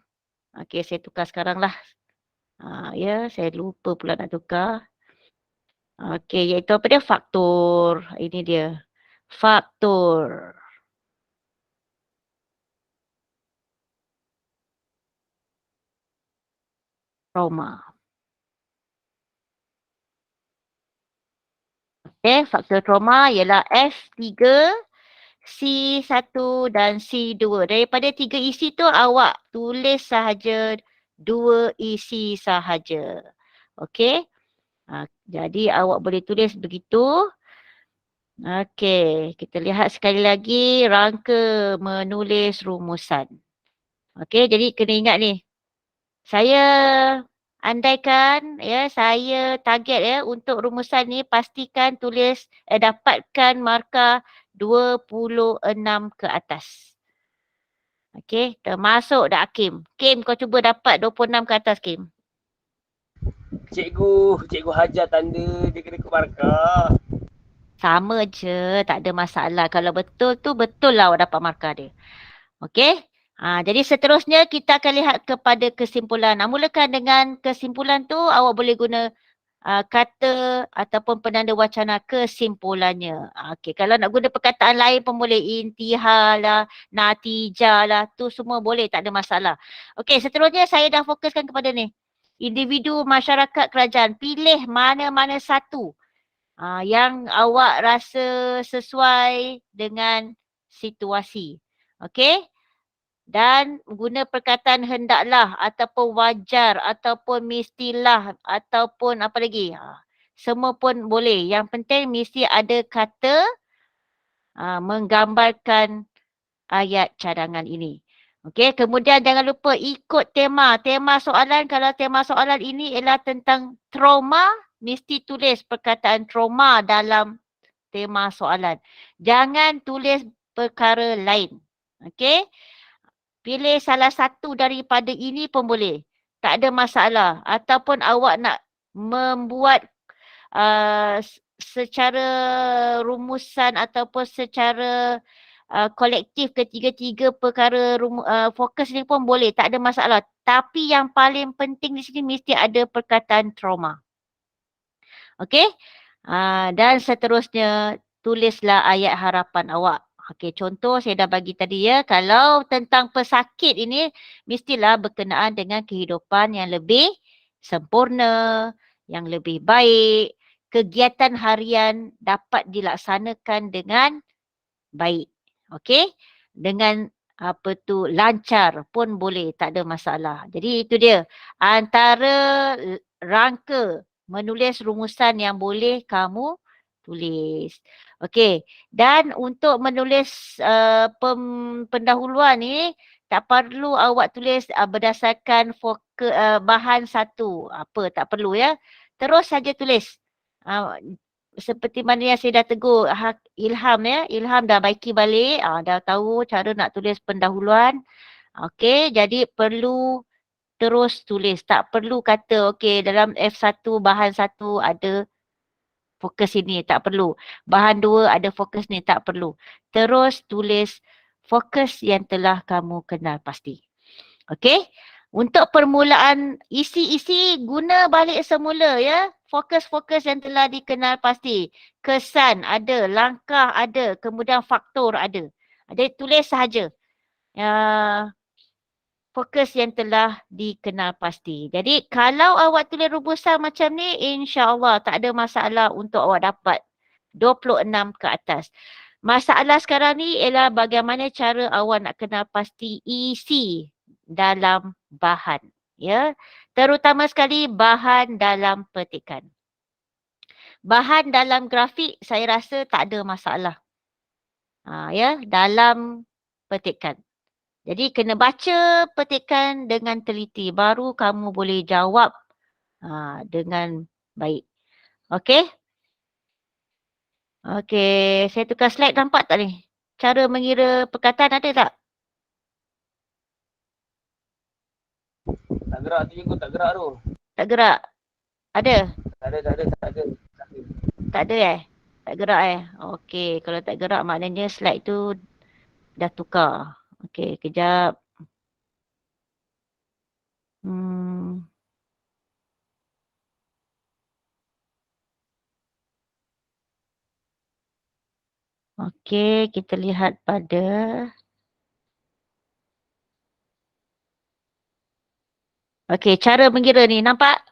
Speaker 1: okey saya tukar sekarang lah. Ya, saya lupa pula nak tukar. Okey, iaitu apa dia? Faktor. Ini dia. Faktor trauma. Okey, faktor trauma ialah F3, C1 dan C2. Daripada 3 isi tu awak tulis sahaja 2 isi sahaja. Okey. Jadi awak boleh tulis begitu. Okey, kita lihat sekali lagi rangka menulis rumusan. Okey, jadi kena ingat ni. Saya andaikan ya, saya target ya untuk rumusan ni pastikan tulis dapatkan markah 26 ke atas. Okey, termasuk Dak Hakim. Kim, kau cuba dapat 26 ke atas, Kim.
Speaker 2: Cikgu hajar tanda dia kena ikut markah.
Speaker 1: Sama je, tak ada masalah. Kalau betul tu, betul lah awak dapat markah dia. Okey? Jadi seterusnya kita akan lihat kepada kesimpulan. Mulakan dengan kesimpulan tu, awak boleh guna kata ataupun penanda wacana kesimpulannya. Okey, kalau nak guna perkataan lain pun boleh. Intihah lah, natijah lah, tu semua boleh, tak ada masalah. Okey, seterusnya saya dah fokuskan kepada ni. Individu, masyarakat, kerajaan. Pilih mana-mana satu yang awak rasa sesuai dengan situasi. Okey? Dan guna perkataan hendaklah ataupun wajar ataupun mestilah ataupun apa lagi. Semua pun boleh. Yang penting mesti ada kata menggambarkan ayat cadangan ini. Okey, kemudian jangan lupa ikut tema. Tema soalan, kalau tema soalan ini ialah tentang trauma, mesti tulis perkataan trauma dalam tema soalan. Jangan tulis perkara lain. Okey? Pilih salah satu daripada ini pun boleh. Tak ada masalah. Ataupun awak nak membuat secara rumusan ataupun secara kolektif ketiga-tiga perkara fokus ni pun boleh. Tak ada masalah. Tapi yang paling penting di sini mesti ada perkataan trauma. Okey? Dan seterusnya tulislah ayat harapan awak. Okey, contoh saya dah bagi tadi ya. Kalau tentang pesakit ini mestilah berkenaan dengan kehidupan yang lebih sempurna, yang lebih baik. Kegiatan harian dapat dilaksanakan dengan baik. Okey? Dengan apa tu lancar pun boleh, tak ada masalah. Jadi itu dia antara rangka menulis rumusan yang boleh kamu tulis. Okey. Dan untuk menulis pendahuluan ni tak perlu awak tulis berdasarkan bahan satu. Apa tak perlu ya. Terus saja tulis. Seperti mana yang saya dah tegur Ilham ya. Ilham dah baiki balik. Dah tahu cara nak tulis pendahuluan. Okey, jadi perlu terus tulis. Tak perlu kata okey dalam F1 bahan 1 ada fokus ini. Tak perlu. Bahan 2 ada fokus ni. Tak perlu. Terus tulis fokus yang telah kamu kenal pasti. Okey. Untuk permulaan isi-isi guna balik semula ya. Fokus-fokus yang telah dikenal pasti. Kesan ada, langkah ada, kemudian faktor ada. Jadi tulis sahaja. Fokus yang telah dikenal pasti. Jadi kalau awak tulis rumusan macam ni, insya-Allah tak ada masalah untuk awak dapat 26 ke atas. Masalah sekarang ni ialah bagaimana cara awak nak kenal pasti isi dalam bahan. Ya, terutama sekali bahan dalam petikan. Bahan dalam grafik saya rasa tak ada masalah. Ya, dalam petikan. Jadi kena baca petikan dengan teliti. Baru kamu boleh jawab dengan baik. Okey? Okey, saya tukar slide, nampak tak ni? Cara mengira perkataan ada tak?
Speaker 2: Tak gerak tu cikgu, tak gerak tu.
Speaker 1: Tak gerak? Ada?
Speaker 2: Tak ada.
Speaker 1: Tak ada Tak gerak Okey, kalau tak gerak maknanya slide tu dah tukar. Okey, kejap. Okey, kita lihat pada cara mengira ni, nampak?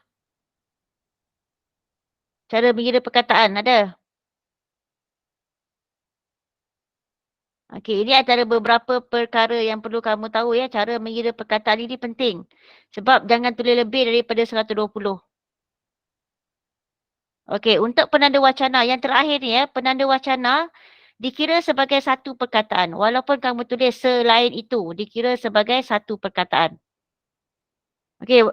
Speaker 1: Cara mengira perkataan ada? Okey, ini antara beberapa perkara yang perlu kamu tahu ya. Cara mengira perkataan ini penting. Sebab jangan tulis lebih daripada 120. Okey, untuk penanda wacana yang terakhir ni ya, penanda wacana dikira sebagai satu perkataan. Walaupun kamu tulis selain itu, dikira sebagai satu perkataan. Okey,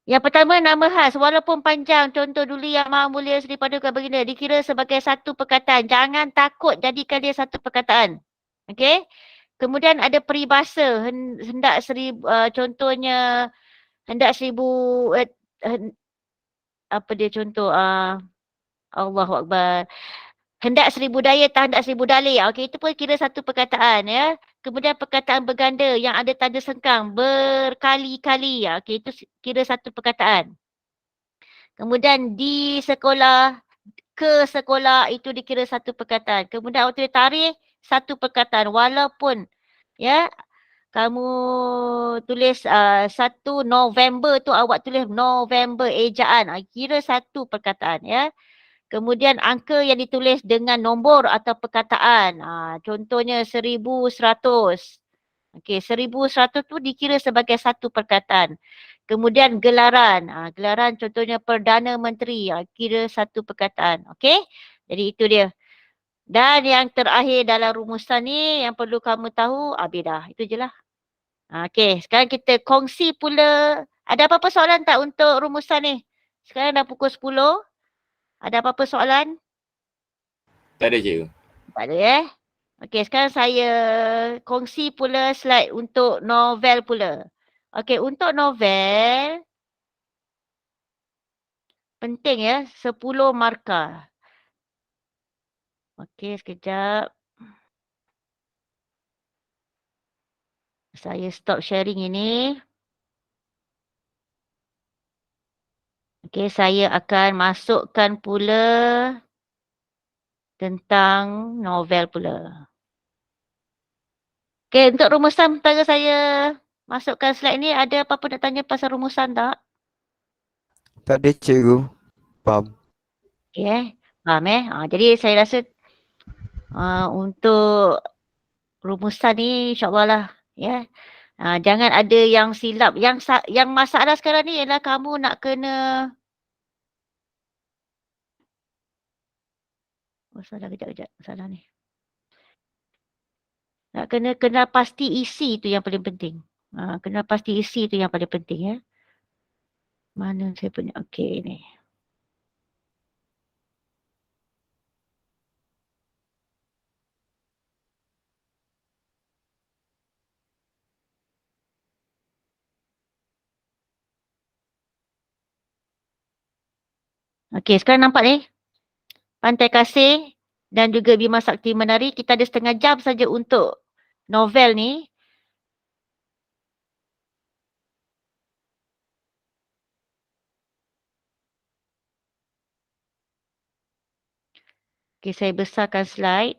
Speaker 1: yang pertama nama khas. Walaupun panjang, contoh dulu yang maha mulia Seri Paduka Baginda, dikira sebagai satu perkataan. Jangan takut jadikan dia satu perkataan. Okey. Kemudian ada peribahasa. Hendak seribu, contohnya hendak seribu, apa dia contoh? Allahu Akbar. Hendak seribu daya, tak hendak seribu dalih. Okey, itu pun kira satu perkataan ya. Kemudian perkataan berganda yang ada tanda sengkang berkali-kali. Okey, itu kira satu perkataan. Kemudian di sekolah, ke sekolah itu dikira satu perkataan. Kemudian waktu tarikh satu perkataan. Walaupun ya kamu tulis 1 November tu awak tulis November ejaan. Kira satu perkataan ya. Kemudian angka yang ditulis dengan nombor atau perkataan. Contohnya 1100. Okey, 1100 tu dikira sebagai satu perkataan. Kemudian gelaran. Gelaran contohnya Perdana Menteri. Kira satu perkataan. Okey, jadi itu dia. Dan yang terakhir dalam rumusan ni yang perlu kamu tahu, dah. Itu je lah. Okey, sekarang kita kongsi pula. Ada apa-apa soalan tak untuk rumusan ni? Sekarang dah pukul 10. Ada apa-apa soalan?
Speaker 5: Tak ada, cikgu.
Speaker 1: Tak ada Okey, sekarang saya kongsi pula slide untuk novel pula. Okey, untuk novel penting ya, 10 markah. Okey, sekejap. Saya stop sharing ini. Okey, saya akan masukkan pula tentang novel pula. Okey, untuk rumusan sementara saya masukkan slide ni, ada apa-apa nak tanya pasal rumusan tak?
Speaker 6: Tak ada, cikgu. Faham.
Speaker 1: Okey, faham jadi saya rasa untuk rumusan ni insyaAllah lah ya. Jangan ada yang silap. Yang masalah sekarang ni ialah kamu nak kena salah kejap. Salah ni. Nak kena kenal pasti isi tu yang paling penting. Kenal pasti isi tu yang paling penting ya. Mana saya punya? Okey ni. Okey, sekarang nampak ni? Pantai Kasih dan juga Bima Sakti Menari. Kita ada setengah jam saja untuk novel ni. Okey, saya besarkan slide.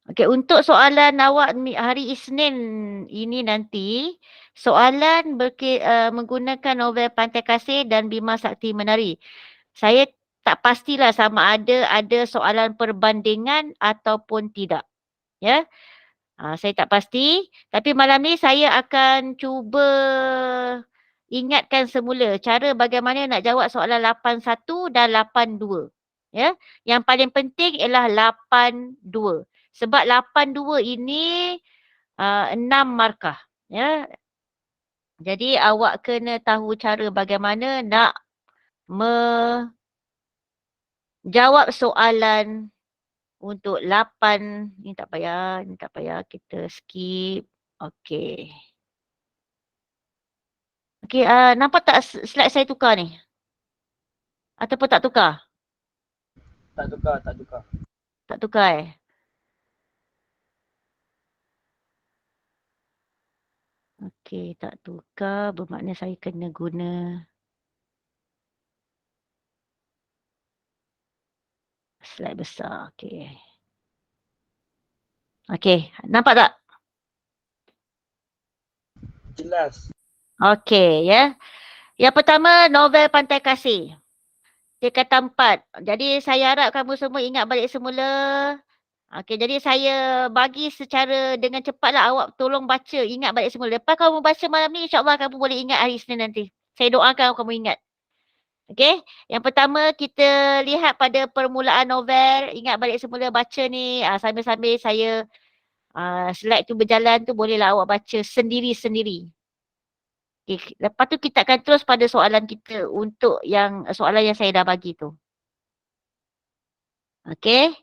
Speaker 1: Okey, untuk soalan awak hari Isnin ini nanti, soalan menggunakan novel Pantai Kasih dan Bima Sakti Menari. Saya tak pastilah sama ada soalan perbandingan ataupun tidak. Ya. Saya tak pasti, tapi malam ni saya akan cuba ingatkan semula cara bagaimana nak jawab soalan 81 dan 82. Ya. Yang paling penting ialah 82. Sebab 82 ini 6 markah. Ya. Jadi awak kena tahu cara bagaimana nak menjawab soalan untuk 8. Ni tak payah kita skip. Okey. Okey, nampak tak slide saya tukar ni? Ataupun tak tukar?
Speaker 2: Tak tukar.
Speaker 1: Tak tukar Okey, tak tukar bermakna saya kena guna Slide besar. Okey. Okey, nampak tak?
Speaker 2: Jelas.
Speaker 1: Okey, ya. Yang pertama, novel Pantai Kasih. Tingkatan 4. Jadi saya harap kamu semua ingat balik semula. Okey, jadi saya bagi secara dengan cepatlah, awak tolong baca, ingat balik semula. Lepas kamu baca malam ni, insyaAllah kamu boleh ingat hari Isnin nanti. Saya doakan kamu ingat. Okey, yang pertama kita lihat pada permulaan novel. Ingat balik semula baca ni. Sambil-sambil saya slide tu berjalan tu, bolehlah awak baca sendiri-sendiri. Okay. Lepas tu kita akan terus pada soalan kita untuk yang soalan yang saya dah bagi tu. Okey.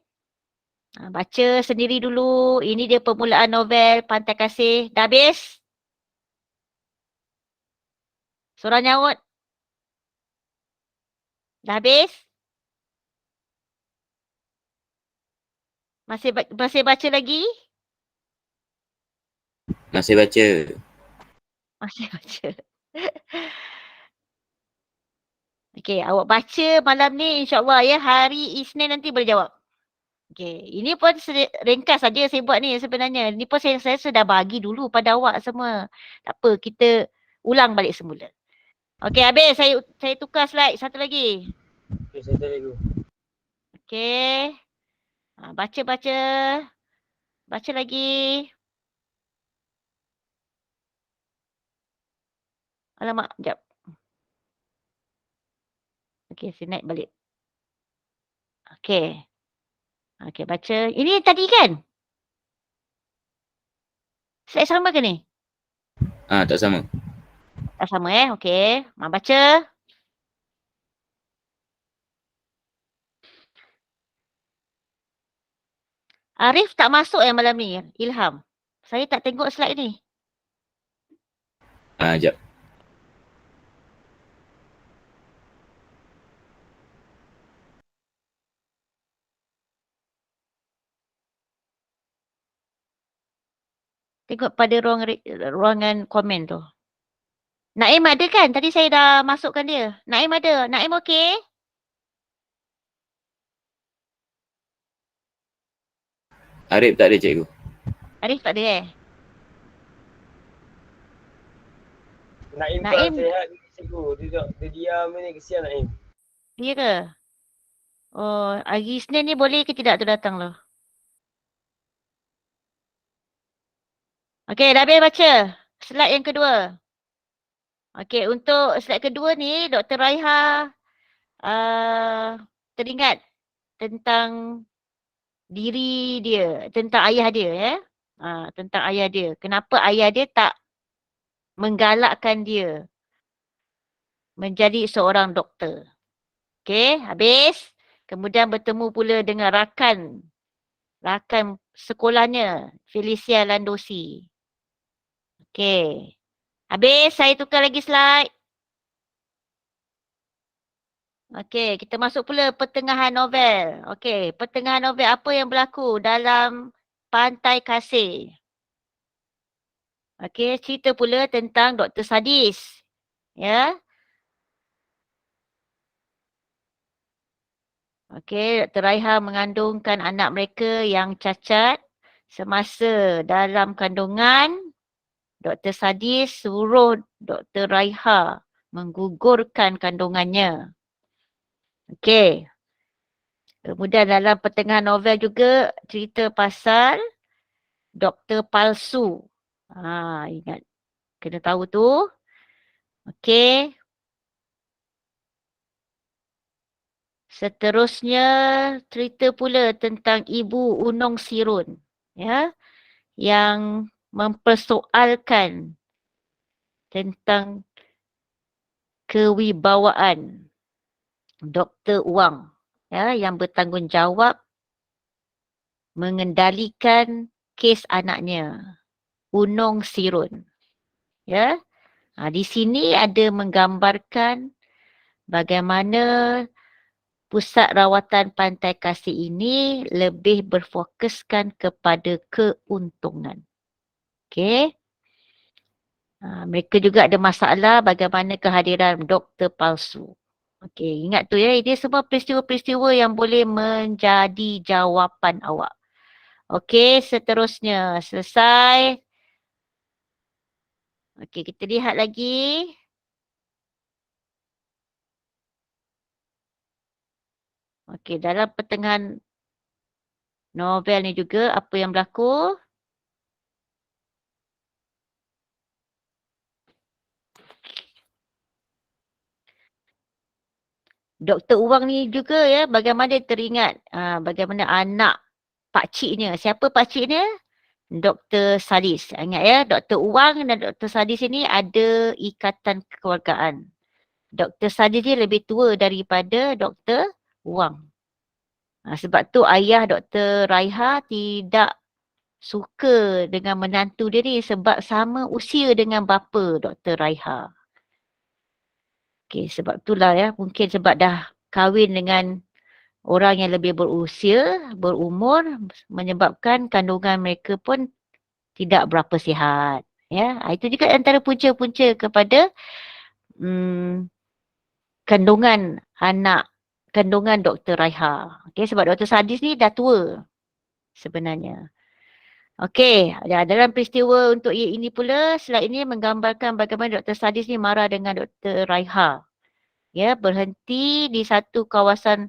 Speaker 1: Baca sendiri dulu. Ini dia permulaan novel Pantai Kasih. Dah habis? Surah nyaut? Dah habis? Masih baca lagi?
Speaker 5: Masih baca.
Speaker 1: Masih baca. Okey, awak baca malam ni, insyaAllah ya, hari Isnin nanti boleh jawab. Okey, ini pun ringkas saja saya buat ni sebenarnya. Ini pun saya sudah bagi dulu pada awak semua. Tak apa, kita ulang balik semula. Okey, habis. Saya tukar slide satu lagi.
Speaker 2: Okay, saya tadi dulu.
Speaker 1: Okey. Baca. Baca lagi. Alamak, sekejap. Okey, saya naik balik. Okey. Okey, baca. Ini tadi kan? Slide sama ke ni?
Speaker 5: Tak sama.
Speaker 1: Tak sama okey. Baca. Arif tak masuk malam ni, Ilham. Saya tak tengok slide ni.
Speaker 5: Sekejap.
Speaker 1: Tengok pada ruangan komen tu. Naim ada kan? Tadi saya dah masukkan dia. Naim ada. Naim okey?
Speaker 5: Arif tak ada cikgu.
Speaker 1: Arif tak ada
Speaker 2: Naim
Speaker 1: Naim.
Speaker 2: tak sihat ni cikgu. Dia diam ni, kesian Naim.
Speaker 1: Dia ke? Oh, hari Isnin ni boleh ke tidak tu datang lah? Okey, dah habis baca. Slide yang kedua. Okey, untuk slide kedua ni, Dr. Raiha teringat tentang diri dia, tentang ayah dia ya. Tentang ayah dia. Kenapa ayah dia tak menggalakkan dia menjadi seorang doktor. Okey, habis. Kemudian bertemu pula dengan rakan sekolahnya, Felicia Landosi. Okey. Habis, saya tukar lagi slide. Okey, kita masuk pula pertengahan novel. Okey, pertengahan novel apa yang berlaku dalam Pantai Kasih. Okey, cerita pula tentang Dr. Sadis. Ya. Okey, Dr. Raiha mengandungkan anak mereka yang cacat. Semasa dalam kandungan, Dr. Sadis suruh Dr. Raiha menggugurkan kandungannya. Okey. Kemudian dalam pertengahan novel juga cerita pasal doktor palsu. Ingat. Kena tahu tu. Okey. Seterusnya cerita pula tentang Ibu Unong Sirun. Ya. Yang mempersoalkan tentang kewibawaan Dr. Wang. Ya, yang bertanggungjawab mengendalikan kes anaknya, Unong Sirun. Ya. Di sini ada menggambarkan bagaimana pusat rawatan Pantai Kasih ini lebih berfokuskan kepada keuntungan. Okey. Mereka juga ada masalah bagaimana kehadiran doktor palsu. Okey, ingat tu ya, ini semua peristiwa-peristiwa yang boleh menjadi jawapan awak. Okey, seterusnya selesai. Okey, kita lihat lagi. Okey, dalam pertengahan novel ni juga apa yang berlaku? Dr. Uwang ni juga ya, bagaimana dia teringat bagaimana anak pakciknya. Siapa pakciknya? Dr. Sadis. Ingat ya, Dr. Uwang dan Dr. Sadis ini ada ikatan kekeluargaan. Dr. Sadis ni lebih tua daripada Dr. Uwang. Sebab tu ayah Dr. Raiha tidak suka dengan menantu dia ni sebab sama usia dengan bapa Dr. Raiha. Okay, sebab itulah ya, mungkin sebab dah kahwin dengan orang yang lebih berusia, berumur, menyebabkan kandungan mereka pun tidak berapa sihat. Ya, itu juga antara punca-punca kepada kandungan kandungan Dr. Raiha. Okay, sebab Dr. Sadis ni dah tua sebenarnya. Okey, dalam peristiwa untuk ini pula, slide ini menggambarkan bagaimana Dr. Sadis ni marah dengan Dr. Raiha. Ya, berhenti di satu kawasan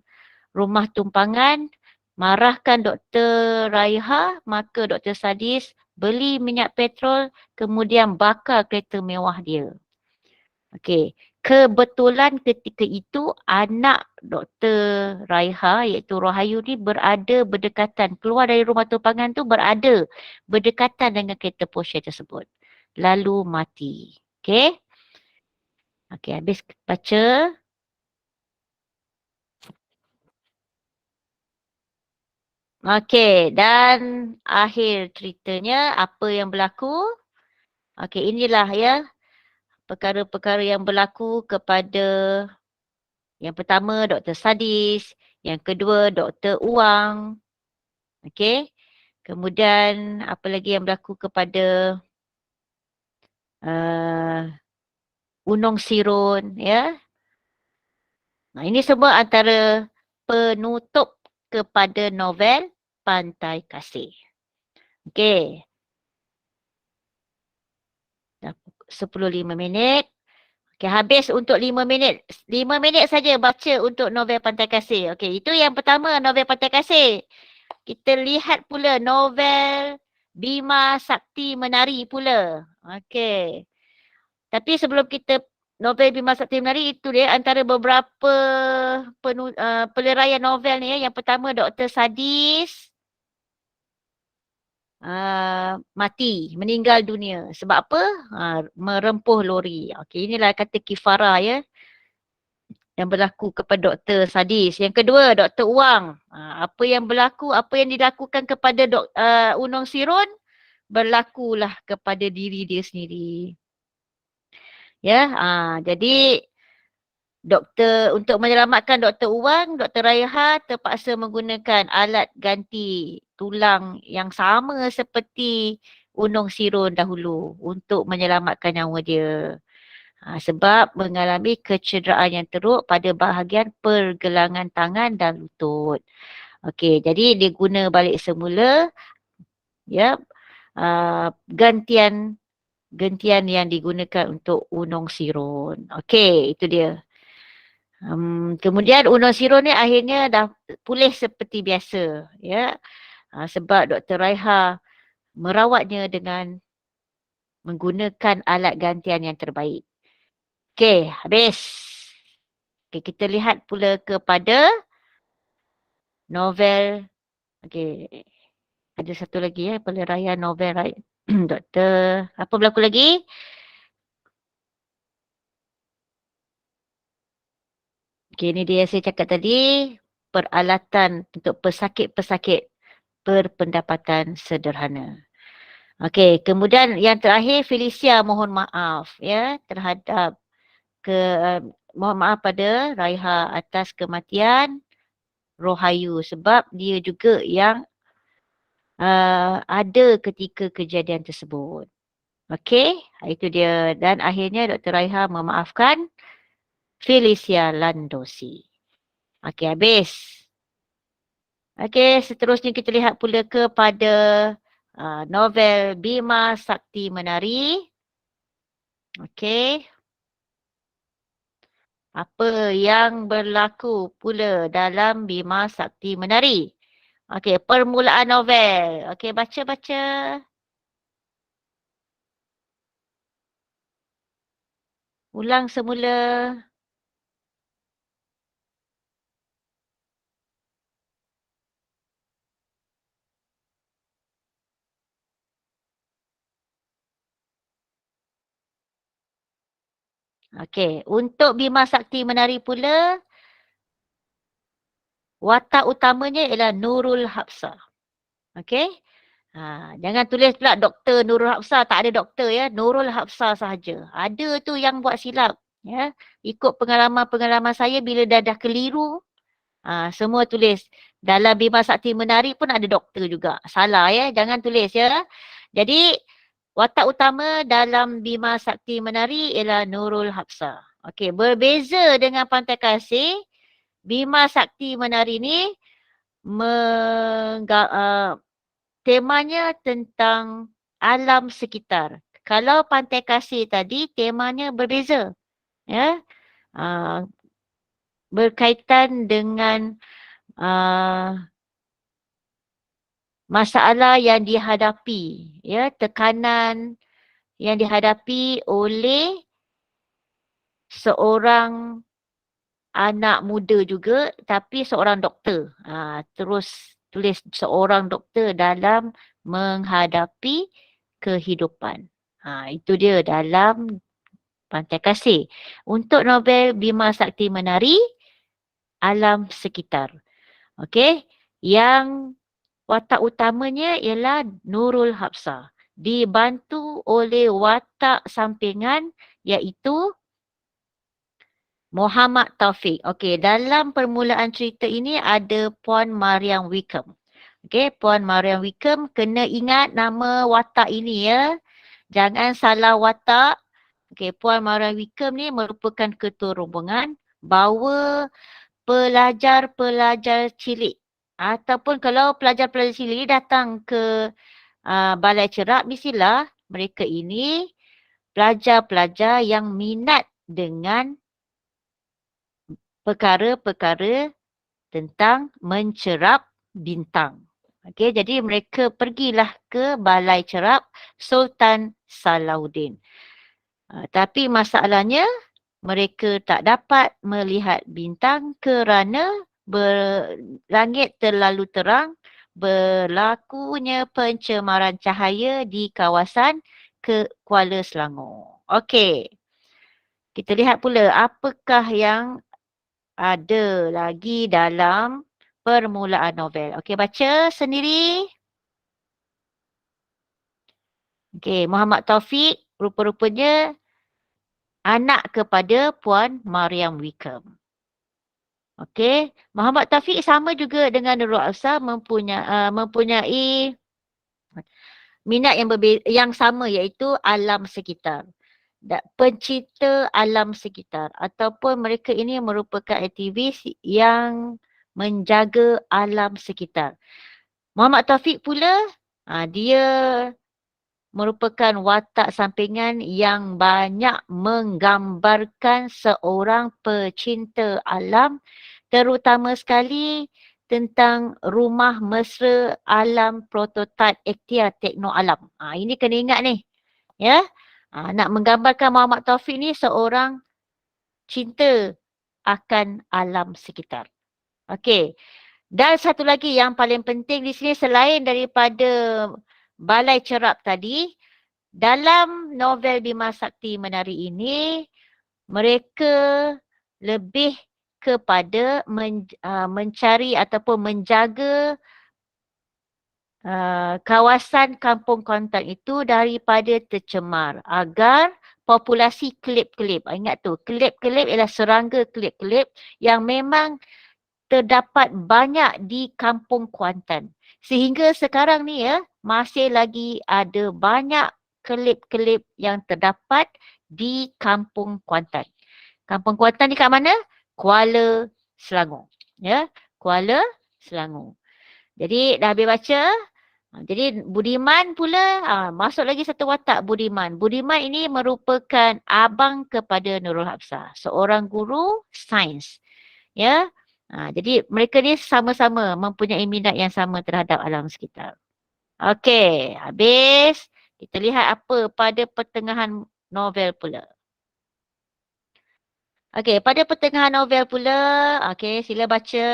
Speaker 1: rumah tumpangan, marahkan Dr. Raiha, maka Dr. Sadis beli minyak petrol, kemudian bakar kereta mewah dia. Okey, kebetulan ketika itu anak Dr. Raiha iaitu Rohayu ni berada berdekatan, keluar dari rumah tumpangan tu berada berdekatan dengan kereta Porsche tersebut. Lalu mati. Okey. Okey, habis baca. Okey, dan akhir ceritanya apa yang berlaku? Okey, inilah ya perkara-perkara yang berlaku kepada yang pertama Dr. Sadis, yang kedua Dr. Uwang. Okey. Kemudian apa lagi yang berlaku kepada Unong Sirun ya. Nah, ini semua antara penutup kepada novel Pantai Kasih. Okey. Dah 10:05. Okey, habis untuk 5 minit. 5 minit saja baca untuk novel Pantai Kasih. Okey, itu yang pertama novel Pantai Kasih. Kita lihat pula novel Bima Sakti Menari pula. Okey. Tapi sebelum kita novel Bima Sakti Menari, itu dia antara beberapa peleraian novel ni ya. Yang pertama Dr. Sadis mati, meninggal dunia. Sebab apa? Merempuh lori. Okey, inilah kata kifarah ya. Yang berlaku kepada Dr. Sadis. Yang kedua, Dr. Uwang. Apa yang berlaku, apa yang dilakukan kepada Unong Sirun, berlakulah kepada diri dia sendiri. Ya, jadi untuk menyelamatkan Dr. Uwang, Dr. Raiha terpaksa menggunakan alat ganti tulang yang sama seperti Unong Sirun dahulu untuk menyelamatkan nyawa dia. Sebab mengalami kecederaan yang teruk pada bahagian pergelangan tangan dan lutut. Okey, jadi dia guna balik semula ya gantian yang digunakan untuk Unong Sirun. Okey, itu dia. Kemudian Unong Sirun ni akhirnya dah pulih seperti biasa ya. Sebab Dr. Raiha merawatnya dengan menggunakan alat gantian yang terbaik. Okey, habis. Okey, kita lihat pula kepada novel. Okey, ada satu lagi ya, peleraian novel Doktor. Apa berlaku lagi? Okey, ini dia saya cakap tadi. Peralatan untuk pesakit-pesakit berpendapatan sederhana. Okey, kemudian yang terakhir Felicia mohon maaf ya terhadap mohon maaf pada Raiha atas kematian Rohayu sebab dia juga yang ada ketika kejadian tersebut. Okey, itu dia. Dan akhirnya Dr. Raiha memaafkan Felicia Landosi. Okey, habis. Okey, seterusnya kita lihat pula kepada novel Bima Sakti Menari. Okey. Apa yang berlaku pula dalam Bima Sakti Menari? Okey, permulaan novel. Okey, baca-baca. Ulang semula. Okey, untuk Bima Sakti Menari pula, watak utamanya ialah Nurul Hafsah. Okey? Jangan tulis pula Dr. Nurul Hafsah, tak ada doktor ya, Nurul Hafsah sahaja. Ada tu yang buat silap, ya. Ikut pengalaman-pengalaman saya bila dah keliru, semua tulis. Dalam Bima Sakti Menari pun ada doktor juga. Salah ya, jangan tulis ya. Jadi, watak utama dalam Bima Sakti Menari ialah Nurul Hafsah. Okey, berbeza dengan Pantai Kasih, Bima Sakti Menari ni temanya tentang alam sekitar. Kalau Pantai Kasih tadi temanya berbeza. Ya. Berkaitan dengan masalah yang dihadapi, ya, tekanan yang dihadapi oleh seorang anak muda juga tapi seorang doktor. Terus tulis seorang doktor dalam menghadapi kehidupan. Itu dia dalam Pantai Kasih. Untuk novel Bima Sakti Menari, alam sekitar. Okey, yang watak utamanya ialah Nurul Hafsah. Dibantu oleh watak sampingan iaitu Muhammad Taufik. Okey, dalam permulaan cerita ini ada Puan Mariam Wickham. Okey, Puan Mariam Wickham, kena ingat nama watak ini ya. Jangan salah watak. Okey, Puan Mariam Wickham ni merupakan ketua rombongan bawa pelajar-pelajar cilik. Ataupun kalau pelajar-pelajar cilik datang ke Balai Cerap, mestilah mereka ini pelajar-pelajar yang minat dengan perkara-perkara tentang mencerap bintang. Okey, jadi mereka pergilah ke Balai Cerap Sultan Salahuddin. Tapi masalahnya mereka tak dapat melihat bintang kerana langit terlalu terang, berlakunya pencemaran cahaya di kawasan Kuala Selangor. Okey. Kita lihat pula apakah yang ada lagi dalam permulaan novel. Okey, baca sendiri. Okey, Muhammad Taufik rupa-rupanya anak kepada Puan Mariam Wickham. Okey, Muhammad Taufik sama juga dengan Nurul Hafsah mempunyai minat yang sama iaitu alam sekitar. Pencinta alam sekitar ataupun mereka ini merupakan aktivis yang menjaga alam sekitar. Muhammad Taufik pula, dia merupakan watak sampingan yang banyak menggambarkan seorang pecinta alam, terutama sekali tentang rumah mesra alam prototipe ikhtiar tekno alam. Ini kena ingat ni. Ya. Nak menggambarkan Muhammad Taufik ni seorang cinta akan alam sekitar. Okey. Dan satu lagi yang paling penting di sini selain daripada Balai Cerap tadi, dalam novel Bima Sakti Menari ini, mereka lebih kepada mencari ataupun menjaga kawasan Kampung Kuantan itu daripada tercemar agar populasi kelip-kelip. Ingat tu, kelip-kelip ialah serangga kelip-kelip yang memang terdapat banyak di Kampung Kuantan. Sehingga sekarang ni ya, masih lagi ada banyak kelip-kelip yang terdapat di Kampung Kuantan. Kampung Kuantan ni kat mana? Kuala Selangor. Ya, Kuala Selangor. Jadi dah habis baca. Jadi Budiman pula, masuk lagi satu watak Budiman. Budiman ini merupakan abang kepada Nurul Hafsah, seorang guru sains. Ya, jadi mereka ni sama-sama mempunyai minat yang sama terhadap alam sekitar. Okey, habis. Kita lihat apa pada pertengahan novel pula. Okey, pada pertengahan novel pula, okey, sila baca.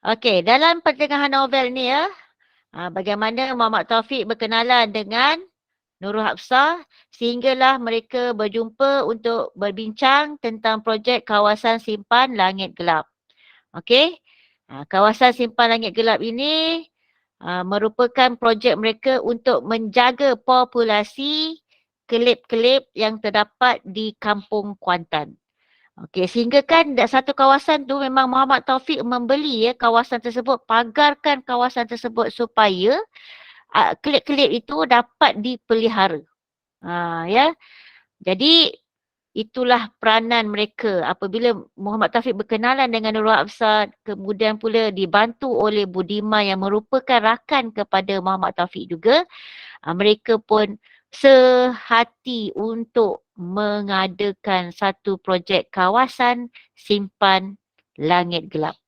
Speaker 1: Okey, dalam pertengahan novel ni ya, bagaimana Muhammad Taufik berkenalan dengan Nurul Hafsah sehinggalah mereka berjumpa untuk berbincang tentang projek kawasan simpan langit gelap. Okey, kawasan simpan langit gelap ini merupakan projek mereka untuk menjaga populasi kelip-kelip yang terdapat di Kampung Kuantan. Okey, sehingga kan satu kawasan tu memang Muhammad Taufik membeli ya kawasan tersebut, pagarkan kawasan tersebut supaya kelip-kelip itu dapat dipelihara. Ya. Jadi itulah peranan mereka apabila Muhammad Taufik berkenalan dengan Nurul Hafsah, kemudian pula dibantu oleh Budiman yang merupakan rakan kepada Muhammad Taufik juga. Mereka pun sehati untuk mengadakan satu projek kawasan simpan langit gelap.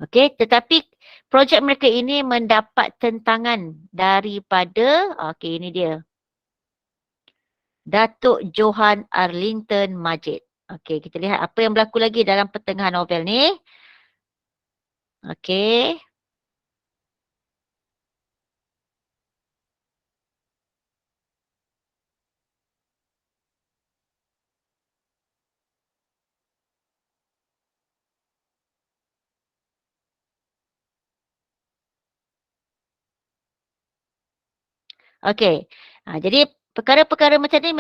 Speaker 1: Okey, tetapi projek mereka ini mendapat tentangan daripada, okey ini dia, Datuk Johan Arlington Majid. Okey, kita lihat apa yang berlaku lagi dalam pertengahan novel ni. Okey. Okey. Jadi perkara-perkara macam ni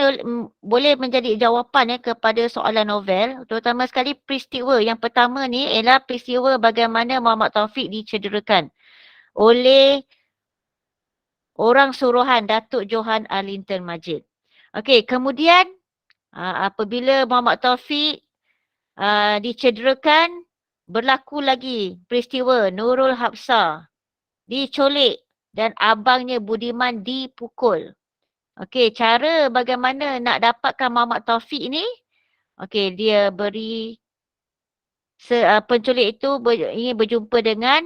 Speaker 1: boleh menjadi jawapan kepada soalan novel, terutama sekali peristiwa. Yang pertama ni ialah peristiwa bagaimana Muhammad Taufik dicederakan oleh orang suruhan Datuk Johan Arlington Majid. Okey, kemudian apabila Muhammad Taufik dicederakan, berlaku lagi peristiwa Nurul Hafsah diculik dan abangnya Budiman dipukul. Okey, cara bagaimana nak dapatkan Muhammad Taufik ni, okey, dia beri penculik itu ingin berjumpa dengan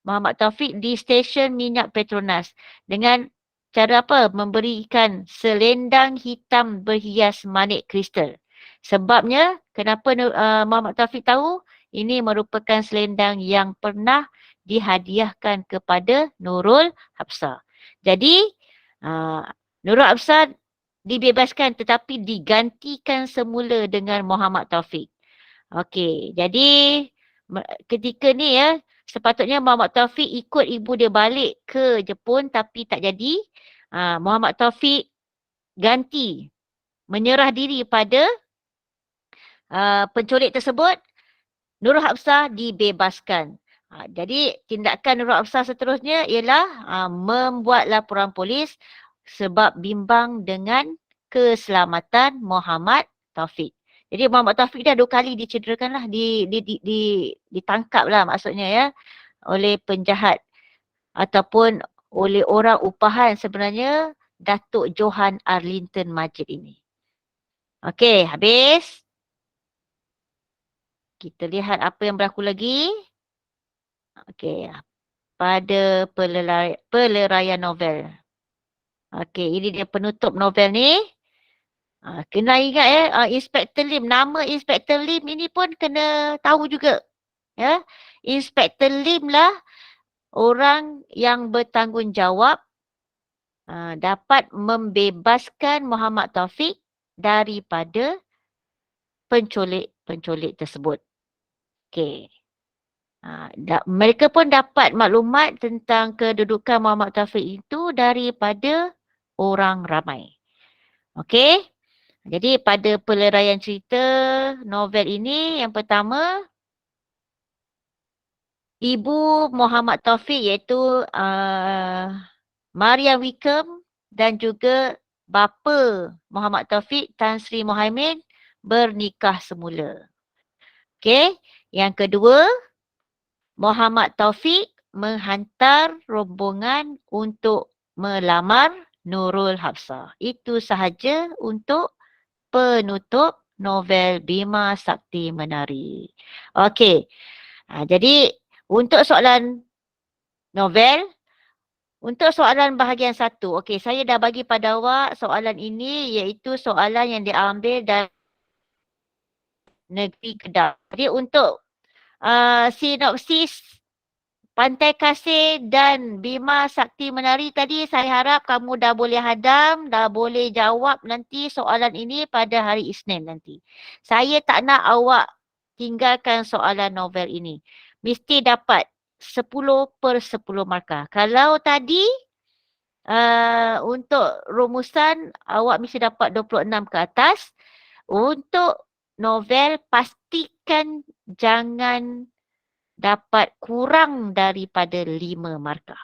Speaker 1: Muhammad Taufik di stesen minyak Petronas dengan cara apa? Memberikan selendang hitam berhias manik kristal. Sebabnya kenapa Muhammad Taufik tahu? Ini merupakan selendang yang pernah dihadiahkan kepada Nurul Hafsah. Jadi Nurul Hafsah dibebaskan tetapi digantikan semula dengan Muhammad Taufik. Okey, jadi ketika ni ya, sepatutnya Muhammad Taufik ikut ibu dia balik ke Jepun tapi tak jadi. Muhammad Taufik ganti, menyerah diri pada penculik tersebut. Nurul Hafsah dibebaskan. Jadi tindakan Nurul Hafsah seterusnya ialah membuat laporan polis sebab bimbang dengan keselamatan Muhammad Taufik. Jadi Muhammad Taufik dah 2 kali dicederakan lah, ditangkap lah maksudnya ya, oleh penjahat ataupun oleh orang upahan sebenarnya Datuk Johan Arlington Majid ini. Okey, habis. Kita lihat apa yang berlaku lagi. Okey, pada peleraian novel. Okey, ini dia penutup novel ni. Kena ingat ya, Inspektor Lim. Nama Inspektor Lim ini pun kena tahu juga. Ya, Inspektor Lim lah orang yang bertanggungjawab dapat membebaskan Muhammad Taufik daripada penculik-penculik tersebut. Okey. Mereka pun dapat maklumat tentang kedudukan Muhammad Taufik itu daripada orang ramai. Okey. Jadi pada peleraian cerita novel ini, yang pertama, ibu Muhammad Taufik iaitu Mariam Wickham dan juga bapa Muhammad Taufik, Tan Sri Mohaimin, bernikah semula. Okey. Yang kedua, Muhammad Taufik menghantar rombongan untuk melamar Nurul Hafsah. Itu sahaja untuk penutup novel Bima Sakti Menari. Okey. Jadi untuk soalan novel, untuk soalan bahagian 1, okey, saya dah bagi pada awak soalan ini iaitu soalan yang diambil dari negeri Kedah. Jadi untuk sinopsis Pantai Kasih dan Bima Sakti Menari tadi, saya harap kamu dah boleh hadam, dah boleh jawab nanti soalan ini pada hari Isnin nanti. Saya tak nak awak tinggalkan soalan novel ini. Mesti dapat 10/10 markah. Kalau tadi untuk rumusan awak mesti dapat 26 ke atas. Untuk novel pastikan jangan dapat kurang daripada 5 markah.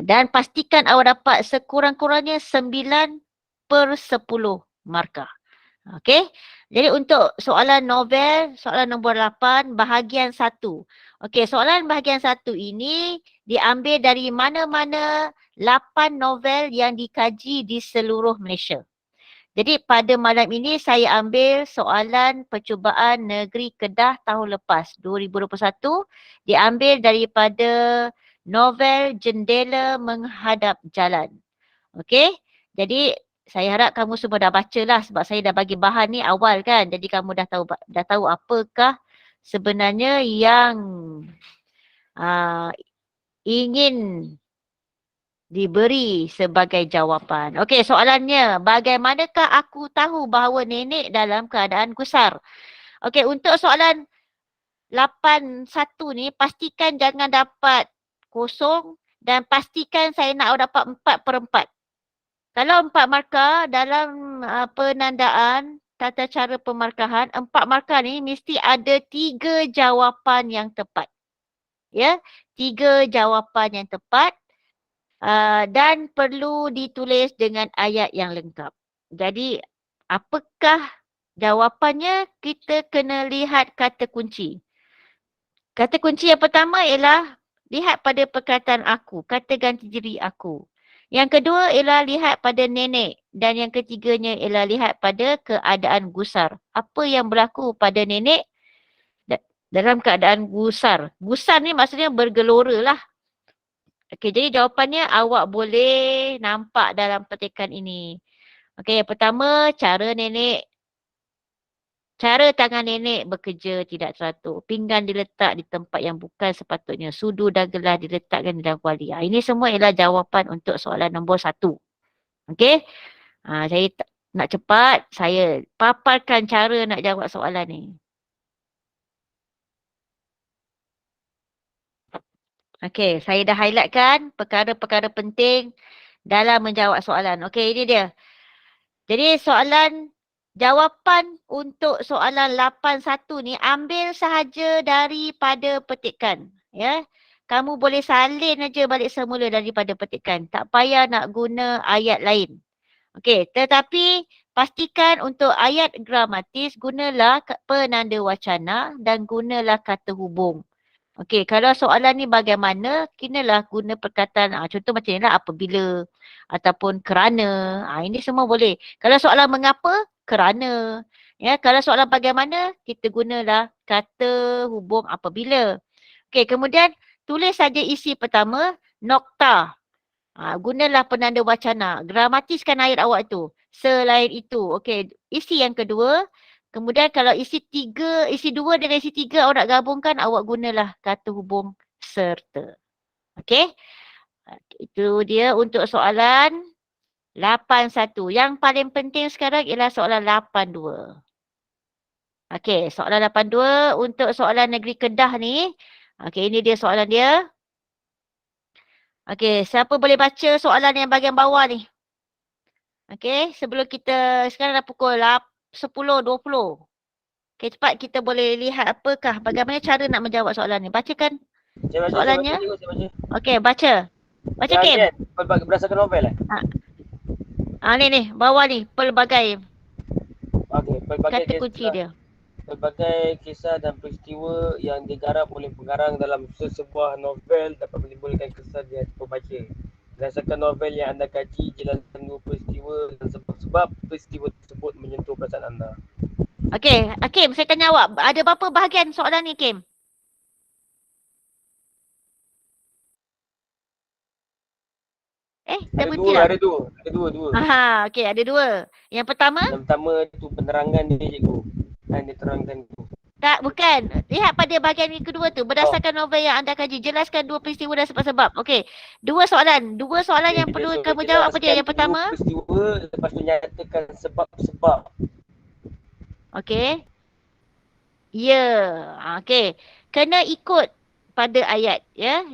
Speaker 1: Dan pastikan awak dapat sekurang-kurangnya 9/10 markah. Okey. Jadi untuk soalan novel, soalan nombor 8, bahagian 1. Okey, soalan bahagian 1 ini diambil dari mana-mana 8 novel yang dikaji di seluruh Malaysia. Jadi pada malam ini saya ambil soalan percubaan negeri Kedah tahun lepas, 2021, diambil daripada novel Jendela Menghadap Jalan. Okey, jadi saya harap kamu semua dah baca lah sebab saya dah bagi bahan ni awal kan. Jadi kamu dah tahu apakah sebenarnya yang ingin diberi sebagai jawapan. Okey, soalannya, bagaimanakah aku tahu bahawa nenek dalam keadaan gusar? Okey, untuk soalan 8.1 ni, pastikan jangan dapat kosong dan pastikan saya nak dapat 4/4. Kalau 4 markah dalam penandaan tata cara pemarkahan, 4 markah ni mesti ada 3 jawapan yang tepat. Ya, 3 jawapan yang tepat. Dan perlu ditulis dengan ayat yang lengkap. Jadi, apakah jawapannya? Kita kena lihat kata kunci. Kata kunci yang pertama ialah lihat pada perkataan aku, kata ganti diri aku. Yang kedua ialah lihat pada nenek dan yang ketiganya ialah lihat pada keadaan gusar. Apa yang berlaku pada nenek dalam keadaan gusar? Gusar ni maksudnya bergelora lah. Okey, jadi jawapannya awak boleh nampak dalam petikan ini. Okey, yang pertama, cara tangan nenek bekerja tidak teratur. Pinggan diletak di tempat yang bukan sepatutnya. Sudu dan gelas diletakkan di dalam kuali. Ini semua ialah jawapan untuk soalan nombor 1. Okey, saya nak cepat, saya paparkan cara nak jawab soalan ni. Okey, saya dah highlightkan perkara-perkara penting dalam menjawab soalan. Okey, ini dia. Jadi soalan, jawapan untuk soalan 8.1 ni ambil sahaja daripada petikan. Ya, kamu boleh salin aja balik semula daripada petikan. Tak payah nak guna ayat lain. Okey, tetapi pastikan untuk ayat gramatis gunalah penanda wacana dan gunalah kata hubung. Okey, kalau soalan ni bagaimana, kenalah guna perkataan, contoh macam ni lah, apabila ataupun kerana. Ini semua boleh. Kalau soalan mengapa, kerana. Ya, kalau soalan bagaimana, kita gunalah kata hubung apabila. Okey, kemudian tulis saja isi pertama, nokta. Gunalah penanda wacana. Gramatiskan ayat awak tu. Selain itu, okey, isi yang kedua. Kemudian kalau isi 2 dengan isi 3 awak nak gabungkan, awak gunalah kata hubung serta. Okey. Itu dia untuk soalan 8.1. Yang paling penting sekarang ialah soalan 8.2. Okey, soalan 82 untuk soalan negeri Kedah ni. Okey, ini dia soalan dia. Okey, siapa boleh baca soalan yang bahagian bawah ni? Okey, sebelum kita sekarang dah pukul 10.20. Okey, cepat kita boleh lihat apakah, bagaimana cara nak menjawab soalan ni. Bacakan
Speaker 2: Saya baca,
Speaker 1: soalannya.
Speaker 2: cikgu, saya baca.
Speaker 1: Okey, baca. Baca, Kim.
Speaker 2: Pelbagai berdasarkan novel
Speaker 1: Ni, bawah ni, pelbagai.
Speaker 2: Okey,
Speaker 1: Kata kunci dia.
Speaker 2: Pelbagai kisah dan peristiwa yang digarap oleh pengarang dalam sesebuah novel dapat menimbulkan kesan di hati pembaca. Berdasarkan novel yang anda kaji, jelaskan dua peristiwa dan sebab-sebab peristiwa tersebut menyentuh perasaan anda.
Speaker 1: Okey, Kim, saya tanya awak, ada berapa bahagian soalan ni, Kim? Dah berhenti dah?
Speaker 2: Ada dua.
Speaker 1: Okey, ada dua. Yang pertama?
Speaker 2: Yang pertama itu penerangan dia, cikgu. Yang diterangkan tu.
Speaker 1: Tak, bukan. Lihat pada bahagian yang kedua tu. Berdasarkan novel yang anda kaji, jelaskan dua peristiwa dan sebab-sebab. Okey, dua soalan. Dua soalan yang perlu kamu jawab apa dia? Yang pertama?
Speaker 2: Dua peristiwa, lepas tu nyatakan sebab-sebab.
Speaker 1: Okey. Ya. Okey. Kena ikut pada ayat. Ya.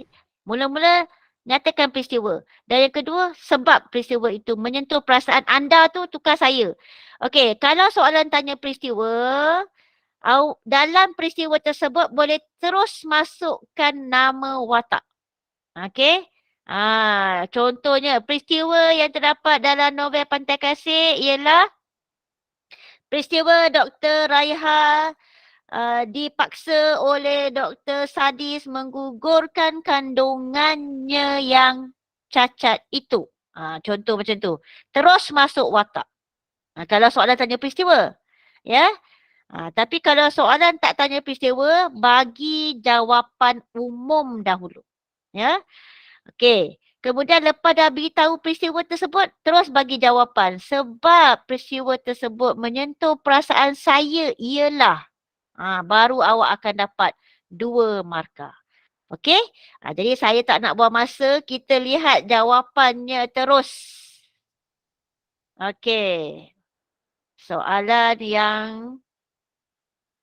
Speaker 1: Mula-mula nyatakan peristiwa. Dan yang kedua, sebab peristiwa itu menyentuh perasaan anda tu tukar saya. Okey, kalau soalan tanya peristiwa, dalam peristiwa tersebut boleh terus masukkan nama watak. Okey. Contohnya, peristiwa yang terdapat dalam novel Pantai Kasih ialah peristiwa Dr. Raiha dipaksa oleh Dr. Sadis menggugurkan kandungannya yang cacat itu. Contoh macam tu. Terus masuk watak. Kalau soalan tanya peristiwa. Ya. Tapi kalau soalan tak tanya peristiwa, bagi jawapan umum dahulu. Ya. Okey. Kemudian lepas dah beritahu peristiwa tersebut, terus bagi jawapan. Sebab peristiwa tersebut menyentuh perasaan saya ialah. Baru awak akan dapat 2 markah. Okey? Jadi saya tak nak buang masa, kita lihat jawapannya terus. Okey. Soalan yang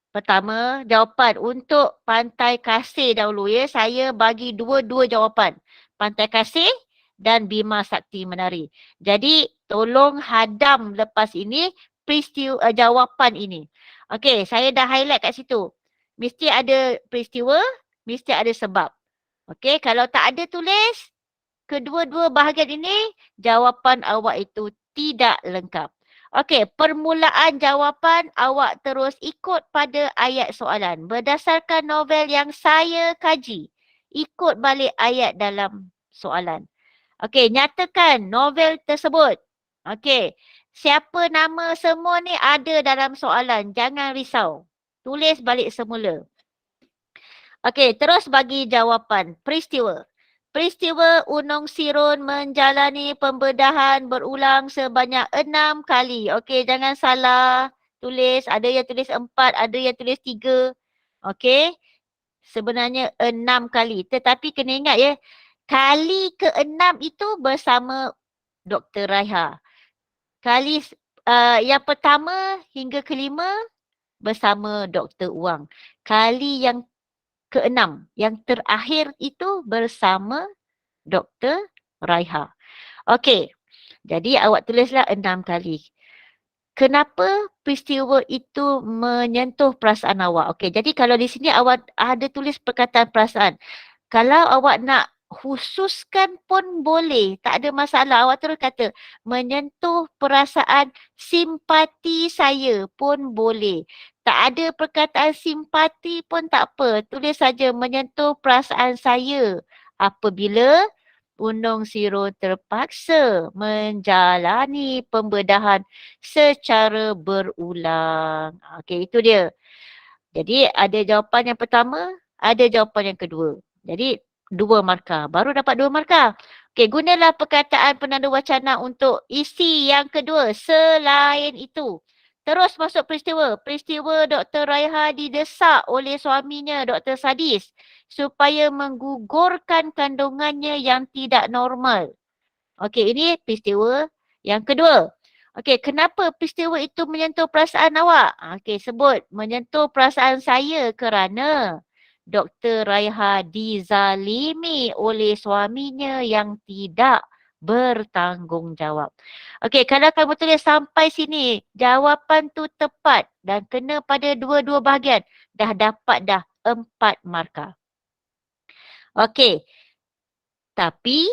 Speaker 1: pertama, jawapan untuk Pantai Kasih dahulu ya. Saya bagi dua jawapan. Pantai Kasih dan Bima Sakti Menari. Jadi tolong hadam lepas ini peristiwa jawapan ini. Okey, saya dah highlight kat situ. Mesti ada peristiwa, mesti ada sebab. Okey, kalau tak ada tulis kedua-dua bahagian ini, jawapan awak itu tidak lengkap. Okey, permulaan jawapan awak terus ikut pada ayat soalan. Berdasarkan novel yang saya kaji, ikut balik ayat dalam soalan. Okey, nyatakan novel tersebut. Okey, siapa nama semua ni ada dalam soalan. Jangan risau. Tulis balik semula. Okey, terus bagi jawapan. Peristiwa. Peristiwa Unong Sirun menjalani pembedahan berulang sebanyak 6 kali. Okey, jangan salah tulis. Ada yang tulis 4, ada yang tulis 3. Okey, sebenarnya 6 kali. Tetapi kena ingat ya, kali ke-6 itu bersama Dr. Raiha. Kali yang pertama hingga ke-5 bersama Dr. Wang. Kali yang ke-6, yang terakhir itu bersama Dr. Raiha. Okey, jadi awak tulislah 6 kali. Kenapa peristiwa itu menyentuh perasaan awak? Okey, jadi kalau di sini awak ada tulis perkataan perasaan. Kalau awak nak khususkan pun boleh, tak ada masalah. Awak terus kata menyentuh perasaan simpati saya pun boleh. Tak ada perkataan simpati pun tak apa. Tulis saja menyentuh perasaan saya apabila Unong Sirun terpaksa menjalani pembedahan secara berulang. Okey, itu dia. Jadi ada jawapan yang pertama, ada jawapan yang kedua. Jadi 2 markah. Baru dapat 2 markah. Okey, gunalah perkataan penanda wacana untuk isi yang kedua. Selain itu, terus masuk peristiwa. Peristiwa Dr. Raiha didesak oleh suaminya Dr. Sadis supaya menggugurkan kandungannya yang tidak normal. Okey, ini peristiwa yang kedua. Okey, kenapa peristiwa itu menyentuh perasaan awak? Okey, sebut. Menyentuh perasaan saya kerana Dr. Raiha dizalimi oleh suaminya yang tidak bertanggungjawab. Okey, kalau kamu tulis sampai sini, jawapan tu tepat dan kena pada dua-dua bahagian. Dah dapat dah 4 markah. Okey, tapi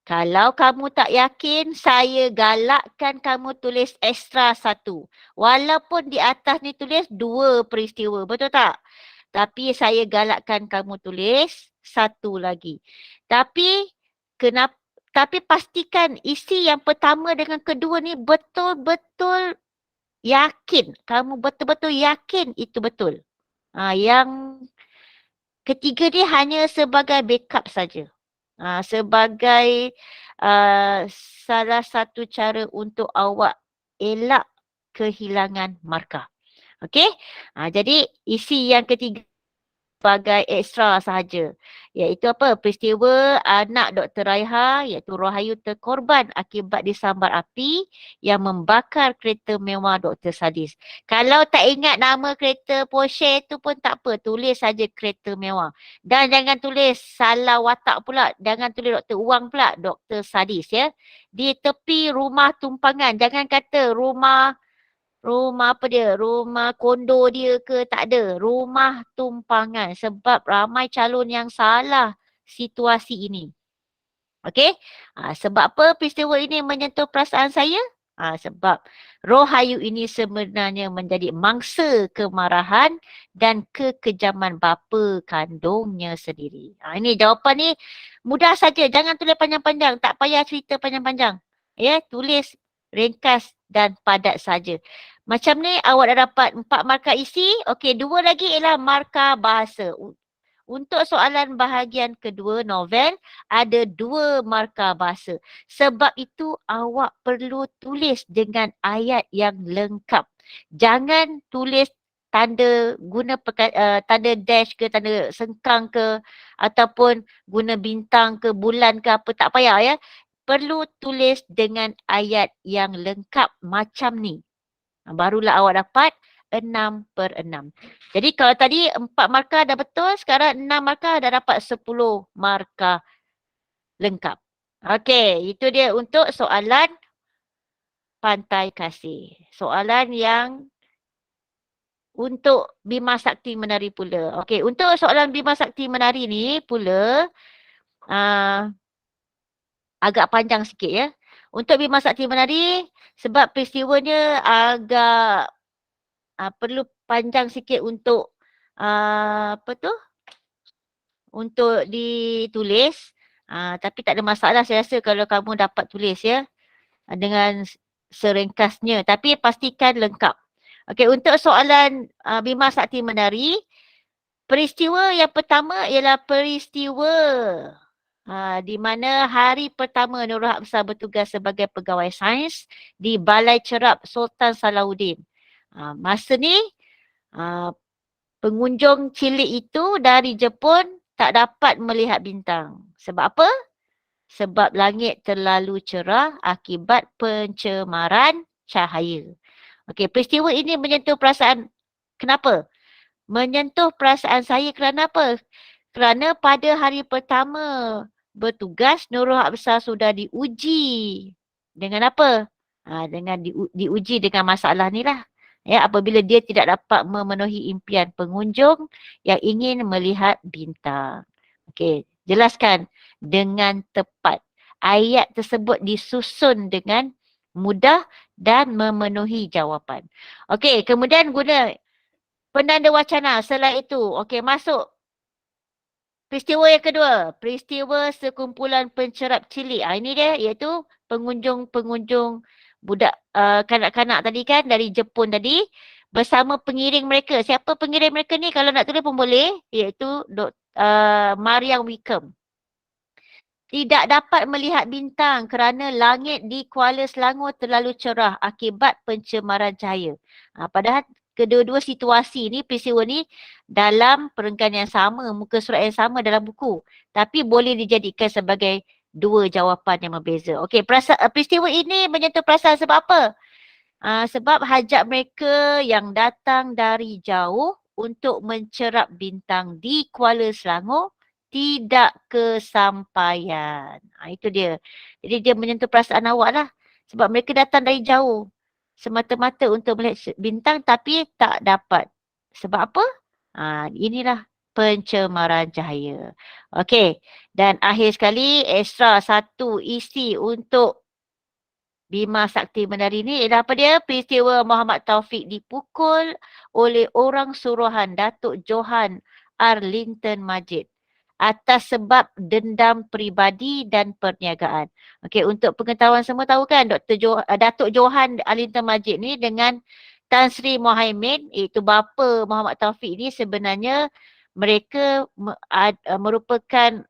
Speaker 1: kalau kamu tak yakin, saya galakkan kamu tulis ekstra 1. Walaupun di atas ni tulis 2 peristiwa, betul tak? Tapi saya galakkan kamu tulis 1 lagi. Tapi pastikan isi yang pertama dengan kedua ni betul-betul yakin. Kamu betul-betul yakin itu betul. Yang ketiga ni hanya sebagai backup saja. Sebagai salah satu cara untuk awak elak kehilangan markah. Okey? Jadi isi yang ketiga sebagai ekstra sahaja. Iaitu apa? Peristiwa anak Dr. Raiha iaitu Rohayu terkorban akibat disambar api yang membakar kereta mewah Dr. Sadis. Kalau tak ingat nama kereta Porsche tu pun tak apa. Tulis saja kereta mewah. Dan jangan tulis salah watak pula. Jangan tulis Dr. Wang pula. Dr. Sadis ya. Di tepi rumah tumpangan. Jangan kata rumah apa dia, rumah kondo dia ke, tak ada. Rumah tumpangan sebab ramai calon yang salah situasi ini. Okey? Sebab apa peristiwa ini menyentuh perasaan saya? Sebab Rohayu ini sebenarnya menjadi mangsa kemarahan dan kekejaman bapa kandungnya sendiri. Ini jawapan ni mudah saja. Jangan tulis panjang-panjang. Tak payah cerita panjang-panjang. Ya, tulis ringkas dan padat saja. Macam ni awak dah dapat 4 markah isi. Okey, 2 lagi ialah markah bahasa. Untuk soalan bahagian kedua novel, ada 2 markah bahasa. Sebab itu awak perlu tulis dengan ayat yang lengkap. Jangan tulis tanda guna tanda dash ke, tanda sengkang ke, ataupun guna bintang ke, bulan ke apa, tak payah ya. Perlu tulis dengan ayat yang lengkap macam ni. Barulah awak dapat 6/6. Jadi kalau tadi 4 markah dah betul, sekarang 6 markah dah dapat 10 markah lengkap. Okey, itu dia untuk soalan Pantai Kasih. Soalan yang untuk Bima Sakti Menari pula. Okey, untuk soalan Bima Sakti Menari ni pula agak panjang sikit ya. Untuk Bima Sakti Menari, sebab peristiwanya agak perlu panjang sikit untuk untuk ditulis. Tapi tak ada masalah saya rasa kalau kamu dapat tulis ya. Dengan seringkasnya. Tapi pastikan lengkap. Okey, untuk soalan Bima Sakti Menari, peristiwa yang pertama ialah peristiwa di mana hari pertama Nurul Habsah bertugas sebagai pegawai sains di Balai Cerap Sultan Salahuddin. Masa ni pengunjung cilik itu dari Jepun tak dapat melihat bintang. Sebab apa? Sebab langit terlalu cerah akibat pencemaran cahaya. Okey, peristiwa ini menyentuh perasaan. Kenapa? Menyentuh perasaan saya kerana apa? Kerana pada hari pertama bertugas, Nurul Habsah sudah diuji. Dengan apa? Dengan diuji dengan masalah ni lah. Ya, apabila dia tidak dapat memenuhi impian pengunjung yang ingin melihat bintang. Okey, jelaskan dengan tepat. Ayat tersebut disusun dengan mudah dan memenuhi jawapan. Okey, kemudian guna penanda wacana. Setelah itu, okey, masuk peristiwa yang kedua. Peristiwa sekumpulan pencerap cilik. Ini dia, iaitu pengunjung-pengunjung budak kanak-kanak tadi kan, dari Jepun tadi, bersama pengiring mereka. Siapa pengiring mereka ni? Kalau nak tulis pun boleh, iaitu Mariam Wickham. Tidak dapat melihat bintang kerana langit di Kuala Selangor terlalu cerah akibat pencemaran cahaya. Padahal kedua-dua situasi ni, peristiwa ni dalam perenggan yang sama, muka surat yang sama dalam buku. Tapi boleh dijadikan sebagai 2 jawapan yang berbeza. Okey, peristiwa ini menyentuh perasaan sebab apa? Sebab hajat mereka yang datang dari jauh untuk mencerap bintang di Kuala Selangor tidak kesampaian. Itu dia. Jadi dia menyentuh perasaan awak lah. Sebab mereka datang dari jauh. Semata-mata untuk melihat bintang tapi tak dapat. Sebab apa? Inilah pencemaran cahaya. Okey. Dan akhir sekali, ekstra satu isi untuk Bima Sakti Menari ni ialah apa dia? Peristiwa Muhammad Taufik dipukul oleh orang suruhan Datuk Johan Arlington Majid atas sebab dendam peribadi dan perniagaan. Okey, untuk pengetahuan semua tahu kan Datuk Johan Arlington Majid ni dengan Tan Sri Mohaimin, iaitu bapa Muhammad Taufik ni sebenarnya mereka merupakan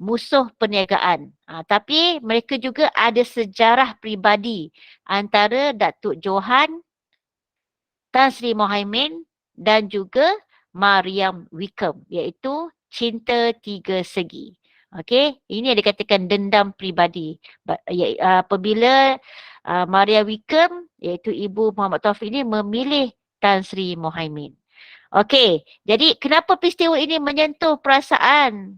Speaker 1: musuh perniagaan. Tapi mereka juga ada sejarah peribadi antara Datuk Johan, Tan Sri Mohaimin dan juga Mariam Wickham, iaitu cinta tiga segi. Okey, ini yang dikatakan dendam peribadi. Apabila Mariam Wickham, iaitu ibu Muhammad Taufik ini memilih Tan Sri Mohaimin. Okey, jadi kenapa peristiwa ini menyentuh perasaan?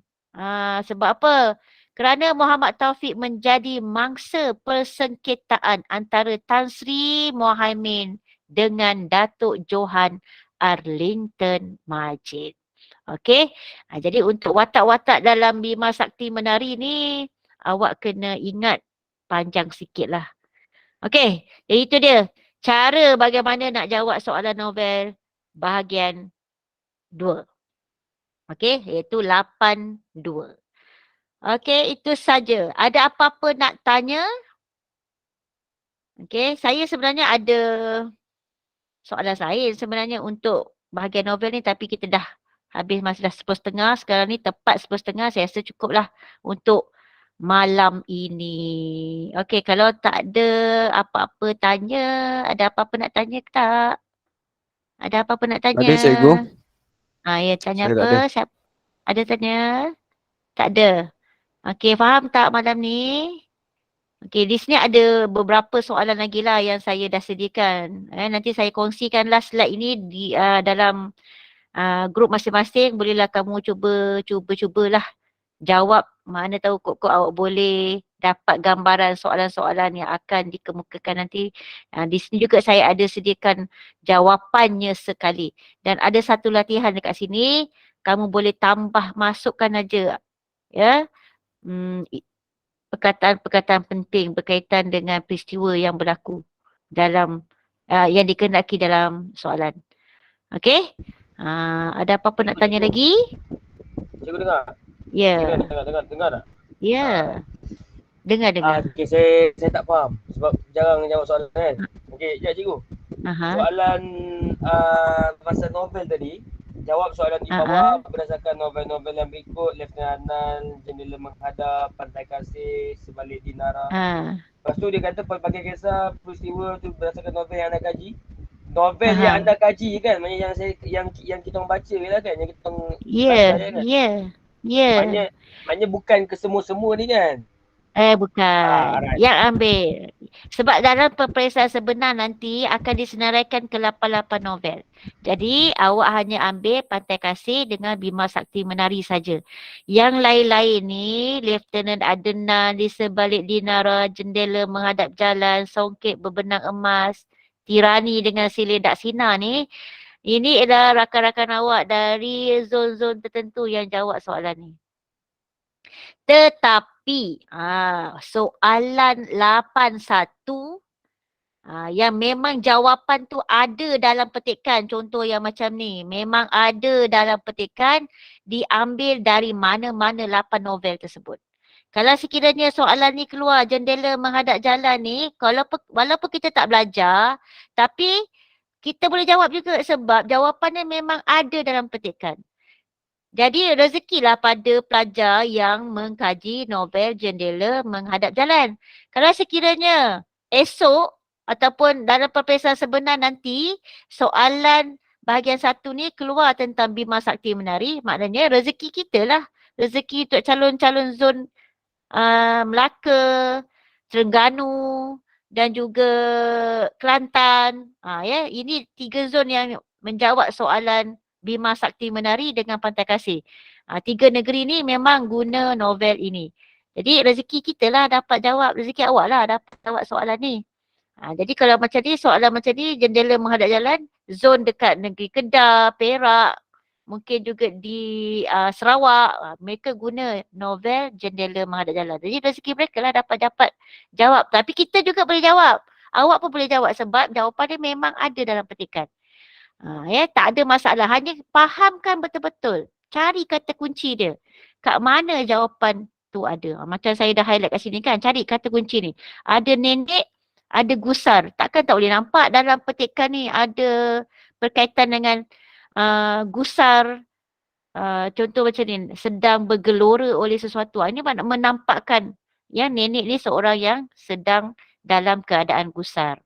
Speaker 1: Sebab apa? Kerana Muhammad Taufik menjadi mangsa persengketaan antara Tan Sri Mohaimin dengan Datuk Johan Arlington Majid. Okey, jadi untuk watak-watak dalam Bima Sakti Menari ni, awak kena ingat panjang sikit lah. Okey, jadi itu dia. Cara bagaimana nak jawab soalan novel bahagian 2. Okey, iaitu 8.2. Okey, itu saja. Ada apa-apa nak tanya? Okey, saya sebenarnya ada soalan lain sebenarnya untuk bahagian novel ni, tapi kita dah habis masa dah 10.30. Sekarang ni tepat 10.30, saya rasa cukup lah untuk malam ini. Okey, kalau tak ada apa-apa tanya, ada apa-apa nak tanya ke tak? Ada apa-apa nak tanya?
Speaker 6: Ada cikgu.
Speaker 1: Ya, tanya
Speaker 6: Saya tak
Speaker 1: apa?
Speaker 6: ada.
Speaker 1: Siapa? Ada tanya? Tak ada. Okey, faham tak malam ni? Okey, di sini ada beberapa soalan lagi lah yang saya dah sediakan. Nanti saya kongsikanlah slide ini di dalam grup masing-masing. Bolehlah kamu cubalah jawab. Mana tahu kok awak boleh dapat gambaran soalan-soalan yang akan dikemukakan nanti. Di sini juga saya ada sediakan jawapannya sekali. Dan ada satu latihan dekat sini. Kamu boleh tambah, masukkan aja. Ya. Perkataan-perkataan penting berkaitan dengan peristiwa yang berlaku dalam yang dikehendaki dalam soalan. Okey? Ada apa-apa nak tanya lagi?
Speaker 2: Cikgu dengar?
Speaker 1: Ya.
Speaker 2: Dengar tak?
Speaker 1: Ya. Dengar.
Speaker 2: Okey, saya tak faham sebab jarang jawab soalan kan. Okey, ya cikgu. Soalan pasal novel tadi, jawab soalan di bawah berdasarkan novel-novel yang berikut: Lieutenant Adnan, Jendela Menghadap, Pantai Kasih, Sebalik Dinara. Lepas tu dia kata pelbagai kisah peristiwa tu berdasarkan novel yang anda kaji. Novel yang anda kaji kan, maknanya yang kita orang baca lah kan, yang kita orang baca kan.
Speaker 1: Ya.
Speaker 2: Maknanya bukan ke semua-semua ni kan.
Speaker 1: Bukan.
Speaker 2: Right.
Speaker 1: Yang ambil. Sebab dalam peperiksaan sebenar nanti akan disenaraikan ke 88 novel. Jadi awak hanya ambil Pantai Kasih dengan Bima Sakti Menari saja. Yang lain-lain ni, Lieutenant Adnan, Di Sebalik Dinara, Jendela Menghadap Jalan, Songket Berbenang Emas, Tirani dengan Seledak Sinar ni, ini adalah rakan-rakan awak dari zon-zon tertentu yang jawab soalan ni. Tetapi soalan 81 yang memang jawapan tu ada dalam petikan, contoh yang macam ni, memang ada dalam petikan, diambil dari mana-mana 8 novel tersebut. Kalau sekiranya soalan ni keluar Jendela Menghadap Jalan ni, walaupun kita tak belajar, tapi kita boleh jawab juga sebab jawapannya memang ada dalam petikan. Jadi rezekilah pada pelajar yang mengkaji novel Jendela Menghadap Jalan. Kalau sekiranya esok ataupun dalam peperiksaan sebenar nanti soalan bahagian 1 ni keluar tentang Bima Sakti Menari, maknanya rezeki kita lah. Rezeki untuk calon-calon zon Melaka, Terengganu, dan juga Kelantan. Ya, ini 3 zon yang menjawab soalan Bima Sakti Menari dengan Pantai Kasih. 3 negeri ni memang guna novel ini. Jadi rezeki kita lah dapat jawab, rezeki awak lah dapat jawab soalan ni. Jadi kalau macam ni, soalan macam ni, jendela menghadap jalan, zon dekat negeri Kedah, Perak, mungkin juga di Sarawak, mereka guna novel Jendela Menghadap Jalan. Jadi rezeki mereka lah dapat jawab. Tapi kita juga boleh jawab. Awak pun boleh jawab sebab jawapan dia memang ada dalam petikan. Ya, tak ada masalah. Hanya fahamkan betul-betul. Cari kata kunci dia. Kat mana jawapan tu ada. Macam saya dah highlight kat sini kan. Cari kata kunci ni. Ada nenek, ada gusar. Takkan tak boleh nampak dalam petikan ni ada berkaitan dengan gusar. Contoh macam ni, sedang bergelora oleh sesuatu. Ini menampakkan ya, nenek ni seorang yang sedang dalam keadaan gusar.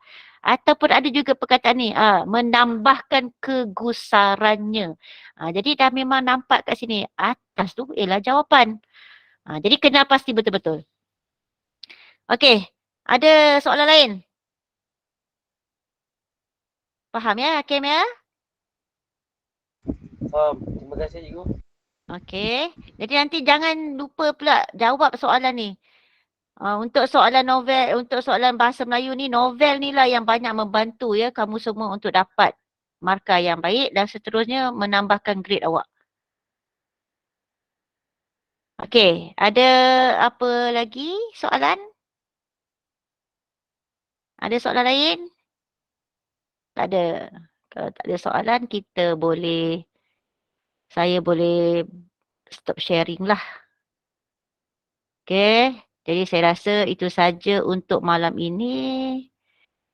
Speaker 1: Ataupun ada juga perkataan ni, menambahkan kegusarannya. Jadi dah memang nampak kat sini, atas tu ialah jawapan. Jadi kena pasti betul-betul. Okey, ada soalan lain? Faham ya Hakim ya?
Speaker 2: Terima kasih cikgu.
Speaker 1: Okey, jadi nanti jangan lupa pula jawab soalan ni. Untuk soalan novel, untuk soalan bahasa Melayu ni, novel ni lah yang banyak membantu ya kamu semua untuk dapat markah yang baik dan seterusnya menambahkan grade awak. Okey, ada apa lagi soalan? Ada soalan lain? Tak ada. Kalau tak ada soalan, kita boleh, saya boleh stop sharing lah. Okey, jadi saya rasa itu saja untuk malam ini.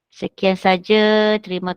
Speaker 1: Sekian saja, terima kasih.